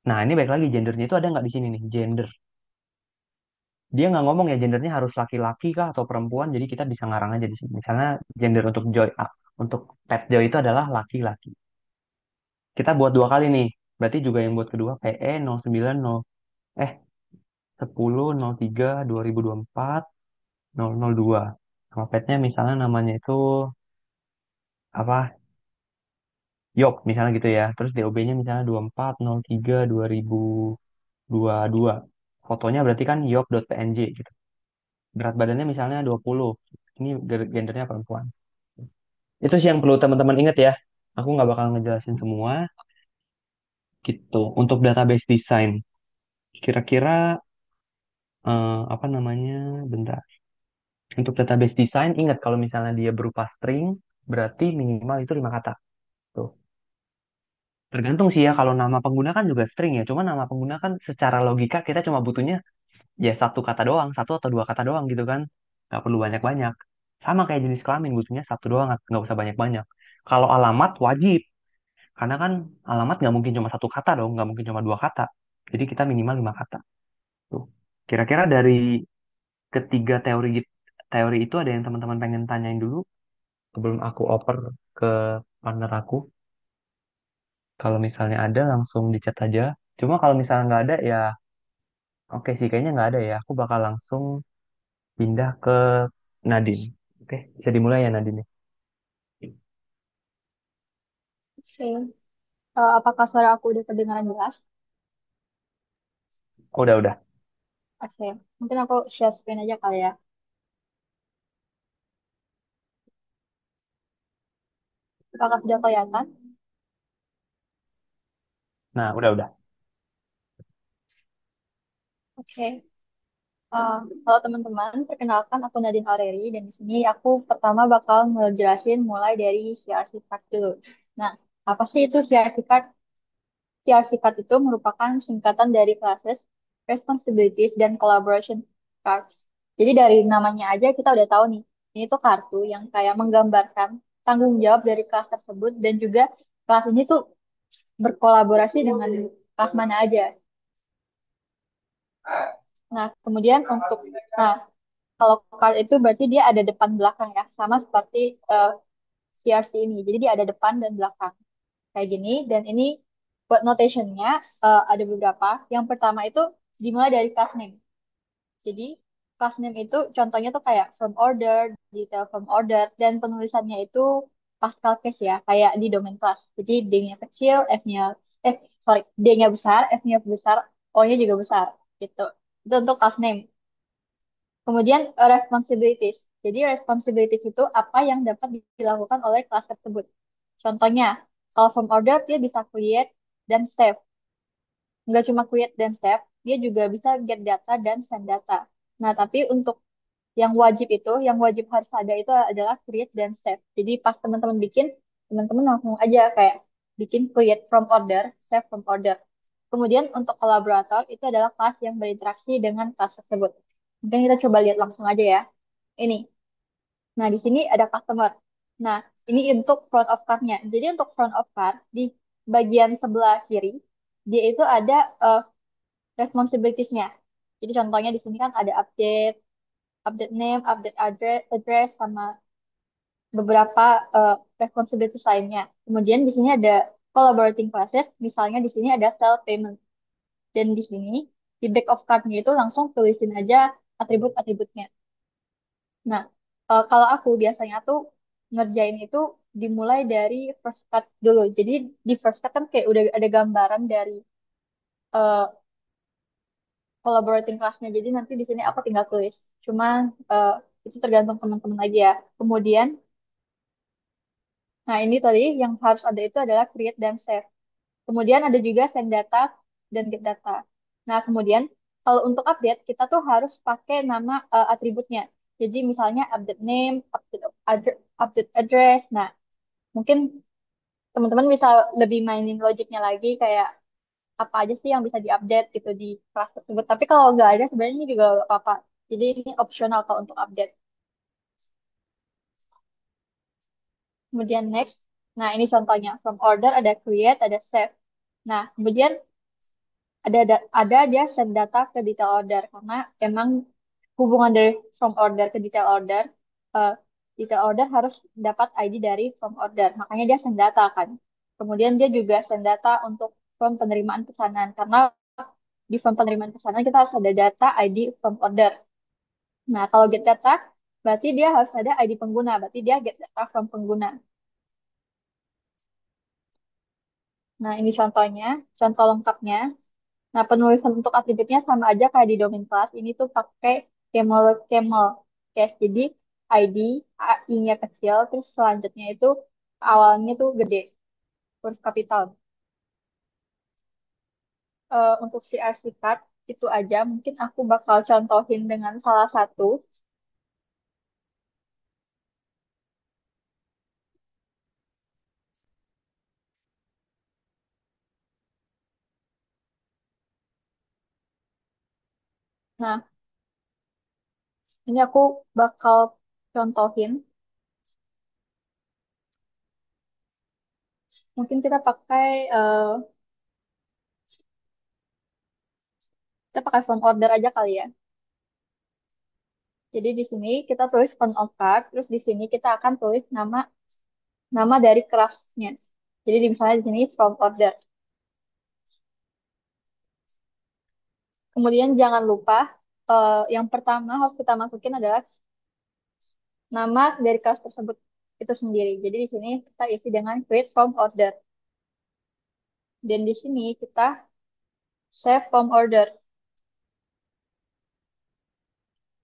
nah ini baik lagi gendernya itu ada nggak di sini nih, gender. Dia nggak ngomong ya gendernya harus laki-laki kah atau perempuan, jadi kita bisa ngarang aja di sini. Misalnya gender untuk Joy, untuk pet Joy itu adalah laki-laki. Kita buat 2 kali nih, berarti juga yang buat kedua PE 090, eh 10/03/2024 002. Nama petnya misalnya namanya itu apa? Yok misalnya gitu ya. Terus DOB-nya misalnya 24/03/2022. Fotonya berarti kan yok.png gitu. Berat badannya misalnya 20. Ini gendernya perempuan. Itu sih yang perlu teman-teman ingat ya. Aku nggak bakal ngejelasin semua. gitu. Untuk database design, kira-kira apa namanya? Bentar. Untuk database design, ingat kalau misalnya dia berupa string, berarti minimal itu 5 kata. Tuh. Tergantung sih ya, kalau nama pengguna kan juga string ya. Cuma nama pengguna kan secara logika kita cuma butuhnya ya 1 kata doang, 1 atau 2 kata doang gitu kan. Nggak perlu banyak-banyak. Sama kayak jenis kelamin, butuhnya satu doang, nggak usah banyak-banyak. Kalau alamat wajib, karena kan alamat nggak mungkin cuma 1 kata dong, nggak mungkin cuma 2 kata. Jadi kita minimal 5 kata. Tuh. Kira-kira dari ketiga teori itu ada yang teman-teman pengen tanyain dulu sebelum aku oper ke partner aku. Kalau misalnya ada langsung di chat aja. Cuma kalau misalnya nggak ada ya oke sih kayaknya nggak ada ya. Aku bakal langsung pindah ke Nadine. Oke, bisa dimulai ya Nadine.
Oke. Apakah suara aku udah terdengaran jelas?
Oh, udah.
Oke. Mungkin aku share screen aja kali ya. Apakah sudah kelihatan?
Nah, udah.
Oke. Halo teman-teman, perkenalkan aku Nadine Aureli dan di sini aku pertama bakal ngejelasin mulai dari CRC card dulu. Nah, apa sih itu CRC card? CRC card itu merupakan singkatan dari classes, responsibilities, dan collaboration cards. Jadi dari namanya aja kita udah tahu nih, ini tuh kartu yang kayak menggambarkan tanggung jawab dari kelas tersebut dan juga kelas ini tuh berkolaborasi dengan kelas mana aja. Nah, kemudian nah, kalau card itu berarti dia ada depan belakang ya, sama seperti CRC ini. Jadi dia ada depan dan belakang kayak gini. Dan ini buat notationnya ada beberapa. Yang pertama itu dimulai dari class name. Jadi class name itu contohnya tuh kayak from order, detail from order, dan penulisannya itu Pascal case ya, kayak di domain class. Jadi D-nya kecil, eh sorry, D-nya besar, F-nya besar, O-nya juga besar gitu. Itu untuk class name. Kemudian responsibilities. Jadi responsibilities itu apa yang dapat dilakukan oleh kelas tersebut. Contohnya, kalau form order dia bisa create dan save. Nggak cuma create dan save, dia juga bisa get data dan send data. Nah, tapi untuk yang wajib harus ada itu adalah create dan save. Jadi pas teman-teman bikin, teman-teman langsung aja kayak bikin create from order, save from order. Kemudian untuk kolaborator itu adalah kelas yang berinteraksi dengan kelas tersebut. Mungkin kita coba lihat langsung aja ya. Ini. Nah, di sini ada customer. Nah, ini untuk front of card-nya. Jadi untuk front of card, di bagian sebelah kiri, dia itu ada responsibilities-nya. Jadi contohnya di sini kan ada update, update name, update address, sama beberapa responsibilities lainnya. Kemudian di sini ada collaborating classes, misalnya di sini ada self payment. Dan di sini, di back of card-nya itu langsung tulisin aja atribut-atributnya. Nah, kalau aku biasanya tuh ngerjain itu dimulai dari first cut dulu. Jadi di first cut kan kayak udah ada gambaran dari uh, collaborating class-nya. Jadi nanti di sini aku tinggal tulis. Cuma uh, itu tergantung teman-teman lagi ya. Kemudian, nah ini tadi yang harus ada itu adalah create dan save. Kemudian ada juga send data dan get data. Nah, kemudian kalau untuk update, kita tuh harus pakai nama atributnya. Jadi misalnya update name, update address. Nah, mungkin teman-teman bisa lebih mainin logiknya lagi kayak apa aja sih yang bisa diupdate gitu di kelas tersebut. Tapi kalau nggak ada sebenarnya ini juga nggak apa-apa. Jadi ini optional kalau untuk update. Kemudian next. Nah, ini contohnya. From order ada create, ada save. Nah, kemudian ada dia send data ke detail order karena emang hubungan dari from order ke eh, detail order harus dapat ID dari from order. Makanya dia send data kan. Kemudian dia juga send data untuk from penerimaan pesanan karena di form penerimaan pesanan kita harus ada data ID from order. Nah, kalau get data berarti dia harus ada ID pengguna, berarti dia get data from pengguna. Nah, ini contohnya, contoh lengkapnya. Nah, penulisan untuk atributnya sama aja kayak di domain class. Ini tuh pakai camel camel case. Jadi ID I-nya kecil, terus selanjutnya itu awalnya tuh gede, huruf kapital. untuk CRC card itu aja. Mungkin aku bakal contohin dengan salah satu. Nah, ini aku bakal contohin. Mungkin kita pakai phone order aja kali ya. Jadi di sini kita tulis phone of card, terus di sini kita akan tulis nama nama dari kelasnya. Jadi misalnya di sini from order. Kemudian jangan lupa yang pertama harus kita masukin adalah nama dari kelas tersebut itu sendiri. Jadi di sini kita isi dengan create from order. Dan di sini kita save from order.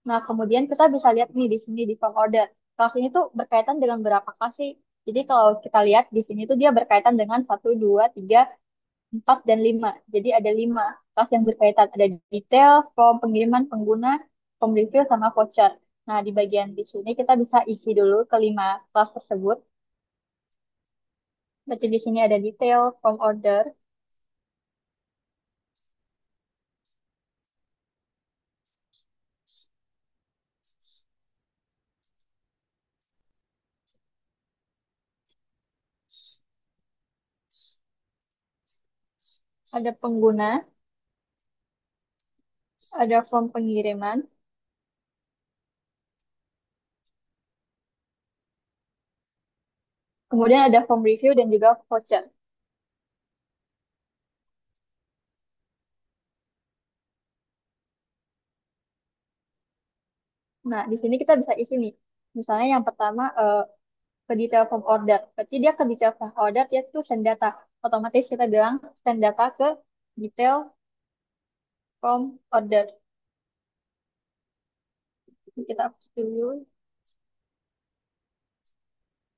Nah, kemudian kita bisa lihat nih di sini di form order. Kelas ini tuh berkaitan dengan berapa kelas sih? Jadi kalau kita lihat di sini tuh dia berkaitan dengan satu, 2, 3, 4, dan 5. Jadi ada 5 kelas yang berkaitan. Ada detail, form pengiriman pengguna, form review, sama voucher. Nah, di bagian di sini kita bisa isi dulu kelima kelas tersebut. Berarti di sini ada detail, form order, ada pengguna, ada form pengiriman, kemudian ada form review dan juga voucher. Nah, di sini kita bisa isi nih. Misalnya yang pertama ke detail form order. Berarti dia ke detail form order, dia tuh send data. Otomatis kita bilang send data ke detail form order. Kita hapus dulu.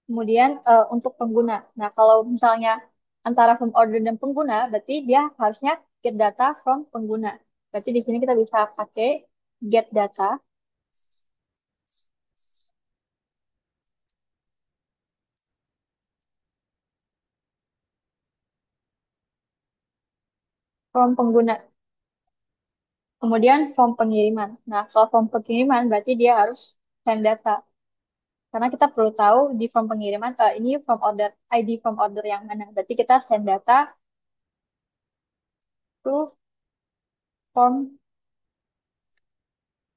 Kemudian untuk pengguna. Nah, kalau misalnya antara form order dan pengguna, berarti dia harusnya get data from pengguna. Berarti di sini kita bisa pakai get data from pengguna. Kemudian form pengiriman. Nah, kalau form pengiriman berarti dia harus send data. Karena kita perlu tahu di form pengiriman, ini form order, ID form order yang mana. Berarti kita send data to form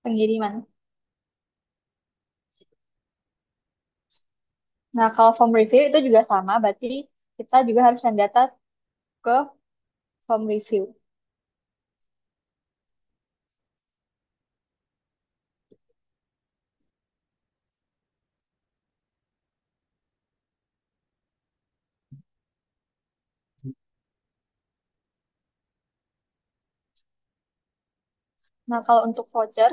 pengiriman. Nah, kalau form review itu juga sama, berarti kita juga harus send data ke form review. Nah, kalau untuk voucher,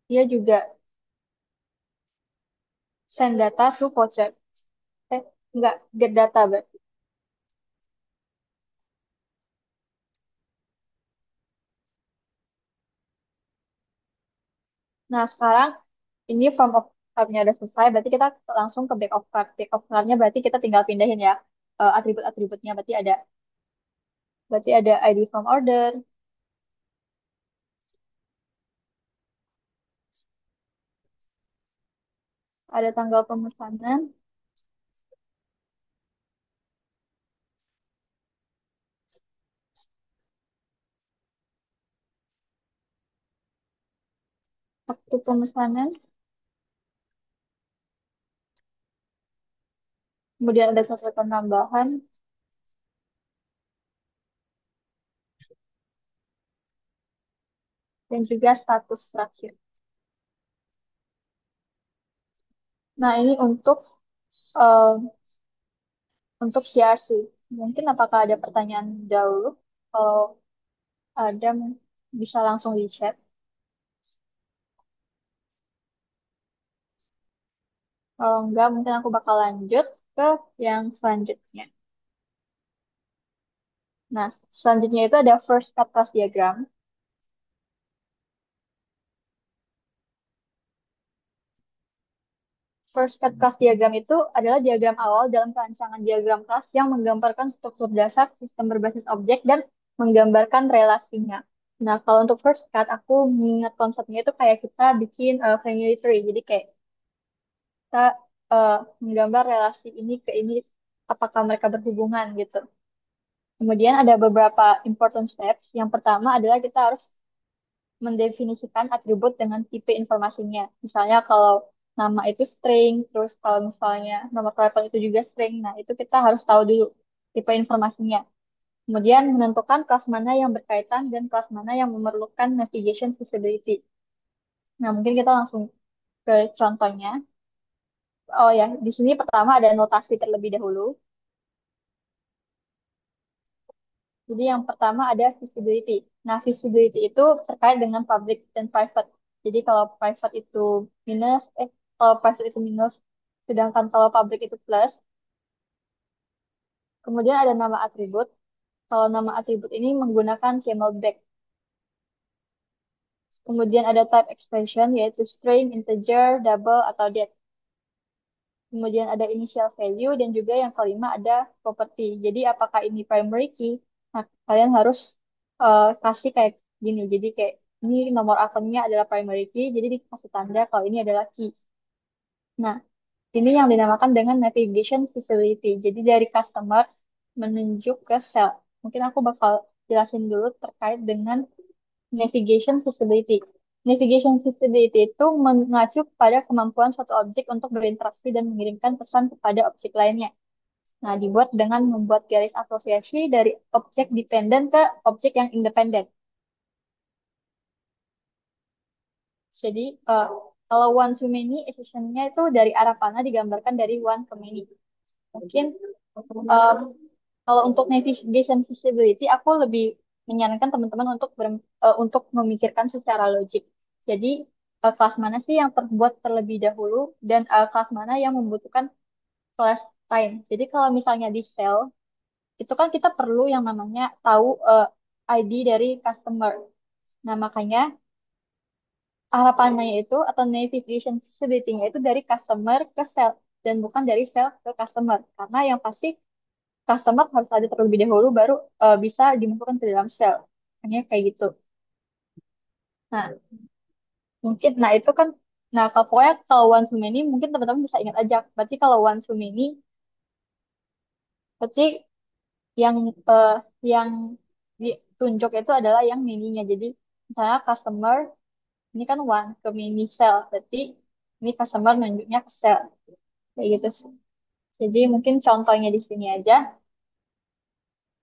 dia juga send data to voucher. Eh, enggak, get data berarti. Nah, sekarang ini form of card-nya udah selesai, berarti kita langsung ke back of card. Back of card-nya berarti kita tinggal pindahin ya atribut-atributnya. Berarti ada ID form order, ada tanggal pemesanan, waktu pemesanan, kemudian ada catatan tambahan, dan juga status terakhir. Nah, ini eh, untuk CRC. Mungkin apakah ada pertanyaan dahulu? Kalau ada, bisa langsung di chat. Kalau enggak, mungkin aku bakal lanjut ke yang selanjutnya. Nah, selanjutnya itu ada first cut class diagram. First cut class diagram itu adalah diagram awal dalam perancangan diagram kelas yang menggambarkan struktur dasar sistem berbasis objek dan menggambarkan relasinya. Nah, kalau untuk first cut, aku mengingat konsepnya itu kayak kita bikin family tree. Jadi kayak kita eh, menggambar relasi ini ke ini, apakah mereka berhubungan gitu. Kemudian ada beberapa important steps. Yang pertama adalah kita harus mendefinisikan atribut dengan tipe informasinya. Misalnya kalau nama itu string, terus kalau misalnya nomor telepon itu juga string, nah itu kita harus tahu dulu tipe informasinya. Kemudian menentukan kelas mana yang berkaitan dan kelas mana yang memerlukan navigation visibility. Nah, mungkin kita langsung ke contohnya. Oh ya, di sini pertama ada notasi terlebih dahulu. Jadi yang pertama ada visibility. Nah, visibility itu terkait dengan public dan private. Jadi kalau private itu minus, sedangkan kalau public itu plus. Kemudian ada nama atribut. Kalau nama atribut ini menggunakan camelback. Kemudian ada type expression yaitu string, integer, double atau date. Kemudian ada initial value dan juga yang kelima ada property. Jadi apakah ini primary key? Nah, kalian harus kasih kayak gini. Jadi kayak ini nomor akunnya adalah primary key, jadi dikasih tanda kalau ini adalah key. Nah, ini yang dinamakan dengan navigation visibility. Jadi dari customer menunjuk ke sel. Mungkin aku bakal jelasin dulu terkait dengan navigation visibility. Navigation visibility itu mengacu pada kemampuan suatu objek untuk berinteraksi dan mengirimkan pesan kepada objek lainnya. Nah, dibuat dengan membuat garis asosiasi dari objek dependen ke objek yang independen. Jadi, kalau one to many, association-nya itu dari arah panah digambarkan dari one ke many. Mungkin um, kalau untuk navigation visibility, aku lebih menyarankan teman-teman untuk memikirkan secara logik. Jadi, kelas mana sih yang terbuat terlebih dahulu dan kelas mana yang membutuhkan kelas lain. Jadi, kalau misalnya di sel, itu kan kita perlu yang namanya tahu ID dari customer. Nah, makanya harapannya itu atau navigation visibility-nya itu dari customer ke sel dan bukan dari sel ke customer. Karena yang pasti customer harus ada terlebih dahulu baru bisa dimasukkan ke dalam sel. Hanya kayak gitu. Nah, mungkin nah itu kan pokoknya kalau one to many mungkin teman-teman bisa ingat aja. Berarti kalau one to many berarti yang eh, yang ditunjuk itu adalah yang mininya. Jadi misalnya customer ini kan one ke mini cell, berarti ini customer nunjuknya ke cell kayak gitu sih. Jadi mungkin contohnya di sini aja.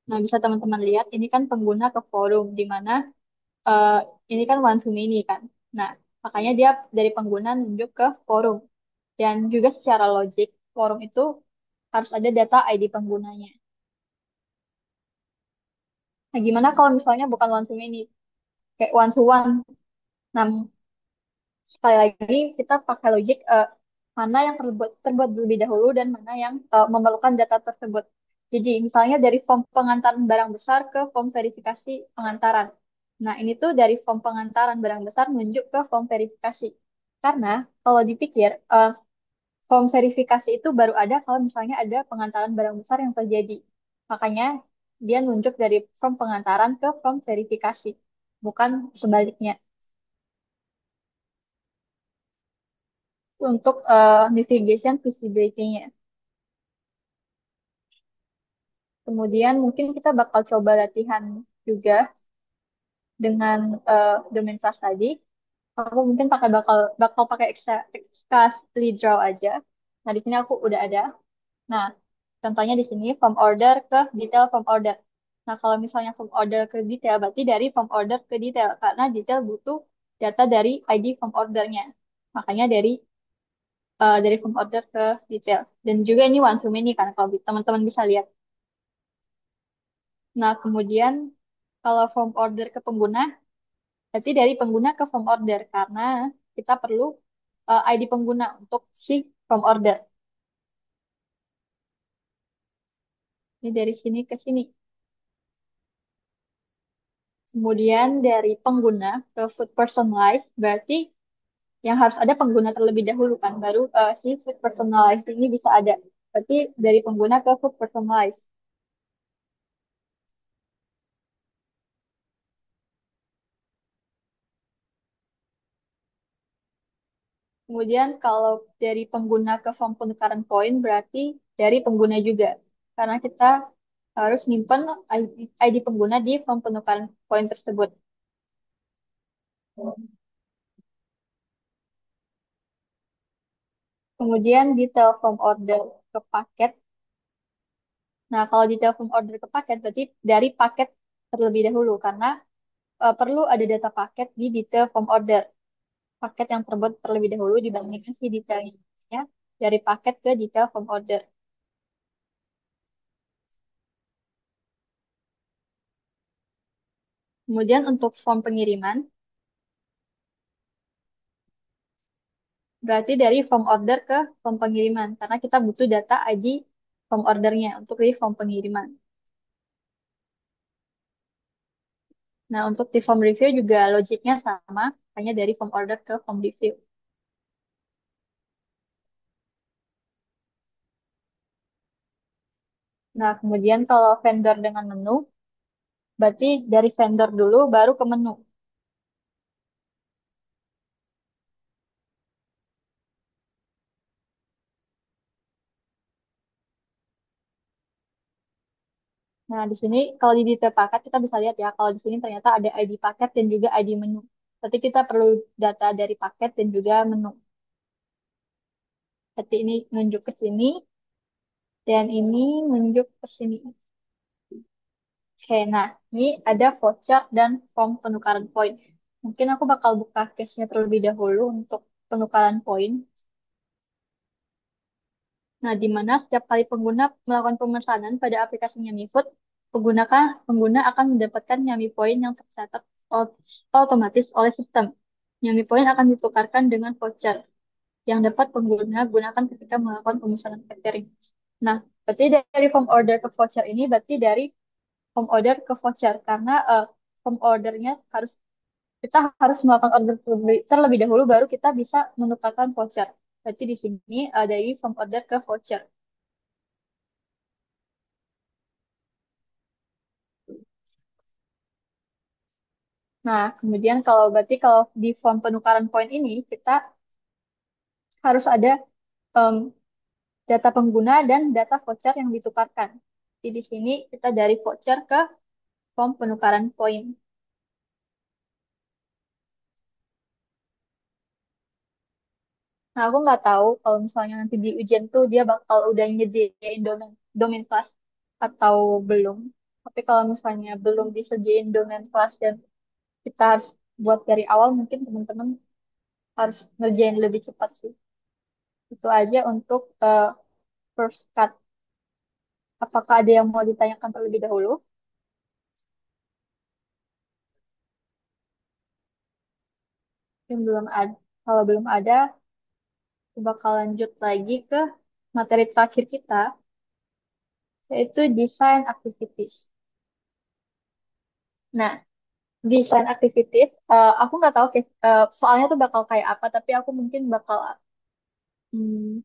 Nah, bisa teman-teman lihat ini kan pengguna ke forum di mana eh, ini kan one to many kan. Nah, makanya dia dari pengguna nunjuk ke forum dan juga secara logik forum itu harus ada data ID penggunanya. Nah, gimana kalau misalnya bukan one to many, kayak one to one? Nah, sekali lagi kita pakai logik mana yang terbuat lebih dahulu dan mana yang memerlukan data tersebut. Jadi misalnya dari form pengantaran barang besar ke form verifikasi pengantaran. Nah ini tuh dari form pengantaran barang besar menunjuk ke form verifikasi. Karena kalau dipikir form verifikasi itu baru ada kalau misalnya ada pengantaran barang besar yang terjadi. Makanya dia nunjuk dari form pengantaran ke form verifikasi, bukan sebaliknya. Untuk navigation visibility-nya. Kemudian mungkin kita bakal coba latihan juga dengan domain class tadi. Aku mungkin bakal bakal pakai Excalibur draw aja. Nah, di sini aku udah ada. Nah, contohnya di sini form order ke detail form order. Nah, kalau misalnya form order ke detail, berarti dari form order ke detail. Karena detail butuh data dari ID form ordernya. Makanya dari form order ke detail. Dan juga ini one to many kan, kalau teman-teman bisa lihat. Nah, kemudian kalau form order ke pengguna, berarti dari pengguna ke form order karena kita perlu ID pengguna untuk si form order. Ini dari sini ke sini. Kemudian dari pengguna ke food personalized, berarti yang harus ada pengguna terlebih dahulu kan, baru si food personalized ini bisa ada. Berarti dari pengguna ke food personalized. Kemudian kalau dari pengguna ke form penukaran poin berarti dari pengguna juga. Karena kita harus nyimpen ID pengguna di form penukaran poin tersebut. Kemudian di telepon order ke paket. Nah, kalau di telepon order ke paket berarti dari paket terlebih dahulu karena perlu ada data paket di detail form order. Paket yang terbuat terlebih dahulu dibandingkan si detailnya dari paket ke detail form order. Kemudian untuk form pengiriman, berarti dari form order ke form pengiriman, karena kita butuh data ID form ordernya untuk di form pengiriman. Nah, untuk di form review juga logiknya sama, hanya dari form order ke form review. Nah, kemudian kalau vendor dengan menu, berarti dari vendor dulu baru ke menu. Nah, di sini kalau di detail paket kita bisa lihat ya, kalau di sini ternyata ada ID paket dan juga ID menu. Berarti kita perlu data dari paket dan juga menu. Berarti ini nunjuk ke sini dan ini nunjuk ke sini. Oke, nah ini ada voucher dan form penukaran poin. Mungkin aku bakal buka case-nya terlebih dahulu untuk penukaran poin. Nah, di mana setiap kali pengguna melakukan pemesanan pada aplikasi YamiFood, pengguna akan mendapatkan Yami Point yang tercatat otomatis oleh sistem. Yami Point akan ditukarkan dengan voucher yang dapat pengguna gunakan ketika melakukan pemesanan catering. Nah, berarti dari form order ke voucher ini berarti dari form order ke voucher karena form ordernya kita harus melakukan order terlebih dahulu baru kita bisa menukarkan voucher. Berarti di sini dari form order ke voucher. Nah, kemudian kalau berarti kalau di form penukaran poin ini kita harus ada em, data pengguna dan data voucher yang ditukarkan. Jadi di sini kita dari voucher ke form penukaran poin. Nah, aku nggak tahu kalau misalnya nanti di ujian tuh dia bakal udah nyediain domain, domain class atau belum. Tapi kalau misalnya belum disediain domain class dan kita harus buat dari awal, mungkin teman-teman harus ngerjain lebih cepat sih. Itu aja untuk first cut. Apakah ada yang mau ditanyakan terlebih dahulu? Yang belum ada. Kalau belum ada, aku bakal lanjut lagi ke materi terakhir kita, yaitu design activities. Nah, design activities, aku nggak tahu soalnya tuh bakal kayak apa, tapi aku mungkin bakal, hmm,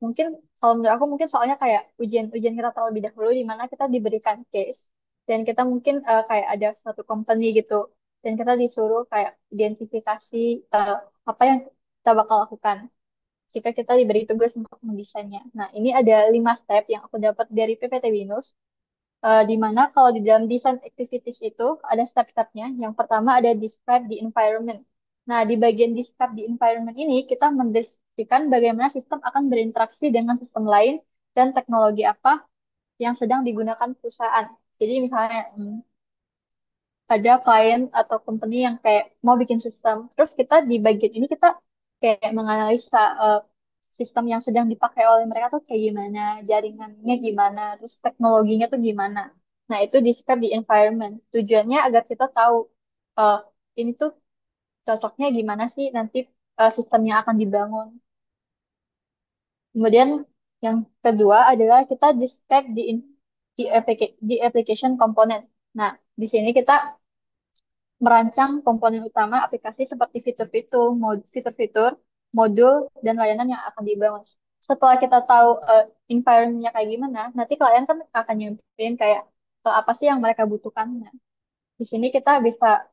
mungkin kalau menurut aku mungkin soalnya kayak ujian-ujian kita terlebih dahulu, di mana kita diberikan case, dan kita mungkin kayak ada satu company gitu, dan kita disuruh kayak identifikasi eh, apa yang kita bakal lakukan jika kita diberi tugas untuk mendesainnya. Nah, ini ada 5 step yang aku dapat dari PPT Binus, di mana kalau di dalam design activities itu ada step-stepnya. Yang pertama ada describe the environment. Nah, di bagian describe the environment ini, kita mendeskripsikan bagaimana sistem akan berinteraksi dengan sistem lain dan teknologi apa yang sedang digunakan perusahaan. Jadi misalnya ada klien atau company yang kayak mau bikin sistem. Terus kita di bagian ini kita kayak menganalisa sistem yang sedang dipakai oleh mereka tuh kayak gimana, jaringannya gimana, terus teknologinya tuh gimana. Nah, itu describe di environment. Tujuannya agar kita tahu uh, ini tuh cocoknya gimana sih nanti sistemnya akan dibangun. Kemudian yang kedua adalah kita describe di application component. Nah, di sini kita merancang komponen utama aplikasi seperti fitur-fitur, modul, dan layanan yang akan dibangun. Setelah kita tahu environment-nya kayak gimana, nanti klien kan akan nyampein kayak apa sih yang mereka butuhkan. Nah, di sini kita bisa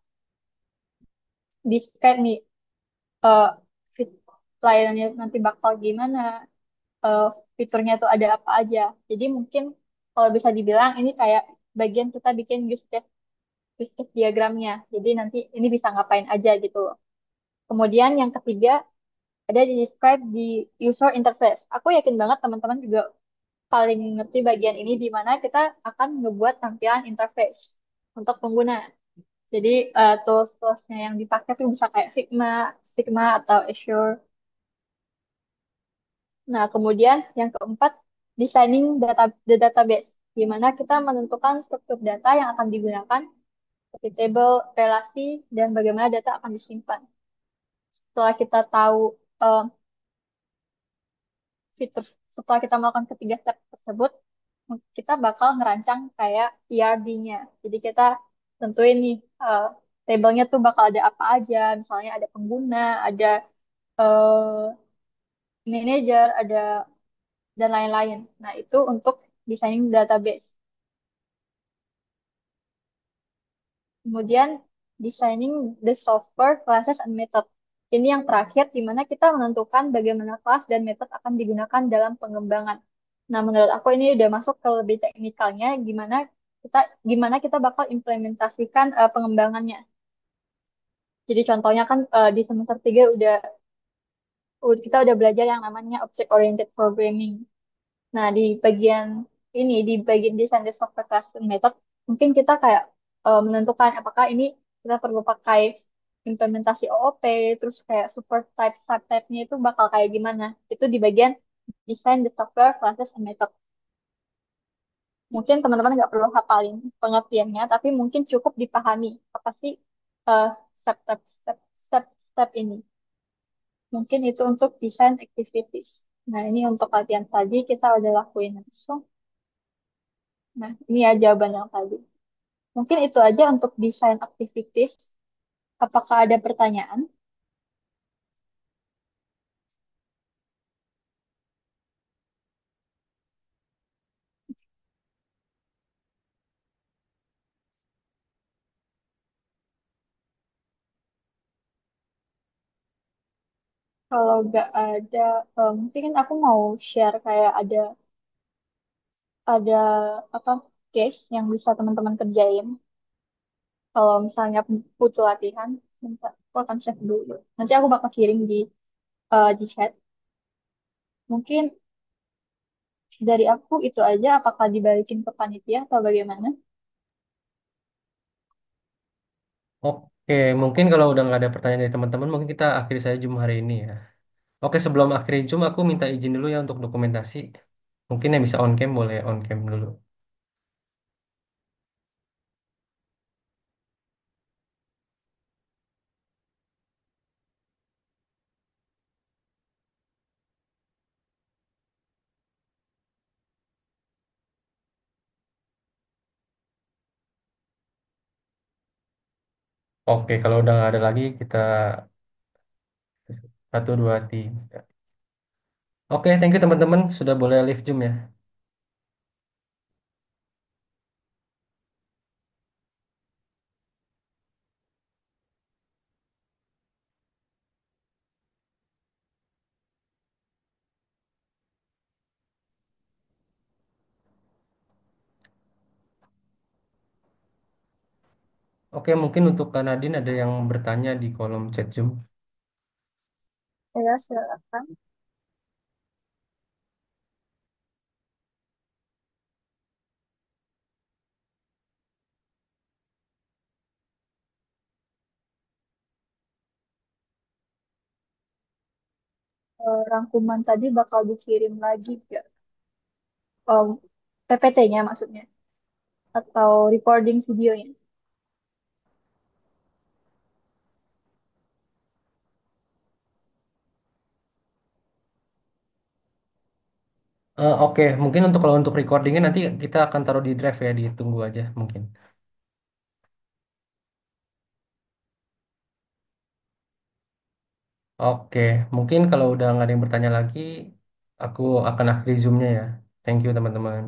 describe nih uh, fit layanannya nanti bakal gimana, uh, fiturnya tuh ada apa aja. Jadi mungkin kalau bisa dibilang ini kayak bagian kita bikin use case diagramnya. Jadi nanti ini bisa ngapain aja gitu loh. Kemudian yang ketiga ada di describe di user interface. Aku yakin banget teman-teman juga paling ngerti bagian ini di mana kita akan ngebuat tampilan interface untuk pengguna. Jadi tools-toolsnya yang dipakai tuh bisa kayak Figma atau Azure. Nah, kemudian yang keempat, designing the database, di mana kita menentukan struktur data yang akan digunakan, seperti table, relasi, dan bagaimana data akan disimpan. Setelah kita tahu eh, fitur, setelah kita melakukan ketiga step tersebut, kita bakal ngerancang kayak ERD-nya. Jadi kita tentuin nih, tabelnya tuh bakal ada apa aja, misalnya ada pengguna, ada eh, manager, ada dan lain-lain. Nah, itu untuk desain database. Kemudian designing the software classes and method. Ini yang terakhir di mana kita menentukan bagaimana kelas dan metode akan digunakan dalam pengembangan. Nah, menurut aku ini udah masuk ke lebih teknikalnya gimana kita bakal implementasikan pengembangannya. Jadi contohnya kan di semester 3 kita udah belajar yang namanya object oriented programming. Nah, di bagian desain the software custom method, mungkin kita kayak menentukan apakah ini kita perlu pakai implementasi OOP, terus kayak support type, subtype-nya itu bakal kayak gimana. Itu di bagian desain the software classes and method. Mungkin teman-teman nggak perlu hafalin pengertiannya, tapi mungkin cukup dipahami apa sih uh, step ini. Mungkin itu untuk desain activities. Nah, ini untuk latihan tadi kita udah lakuin langsung. Nah, ini ya jawaban yang tadi. Mungkin itu aja untuk desain activities. Apakah ada pertanyaan? Kalau nggak ada, mungkin aku mau share kayak ada apa case yang bisa teman-teman kerjain. Kalau misalnya butuh latihan, bentar, aku akan save dulu. Nanti aku bakal kirim di chat. Mungkin dari aku itu aja. Apakah dibalikin ke panitia atau bagaimana?
Oke, mungkin kalau udah nggak ada pertanyaan dari teman-teman, mungkin kita akhiri saja Zoom hari ini ya. Oke, sebelum akhiri Zoom, aku minta izin dulu ya untuk dokumentasi. Mungkin yang bisa on cam boleh on cam dulu. Oke, kalau udah nggak ada lagi, kita satu, dua, tiga. Oke, thank you teman-teman. Sudah boleh leave Zoom ya. Oke, mungkin untuk Kak Nadine ada yang bertanya di kolom chat Zoom.
Ya, silakan. Rangkuman tadi bakal dikirim lagi ya. PPT-nya maksudnya atau recording videonya.
Oke, mungkin untuk kalau untuk recordingnya nanti kita akan taruh di drive ya, ditunggu aja mungkin. Oke, mungkin kalau udah nggak ada yang bertanya lagi, aku akan akhiri Zoom-nya ya. Thank you teman-teman.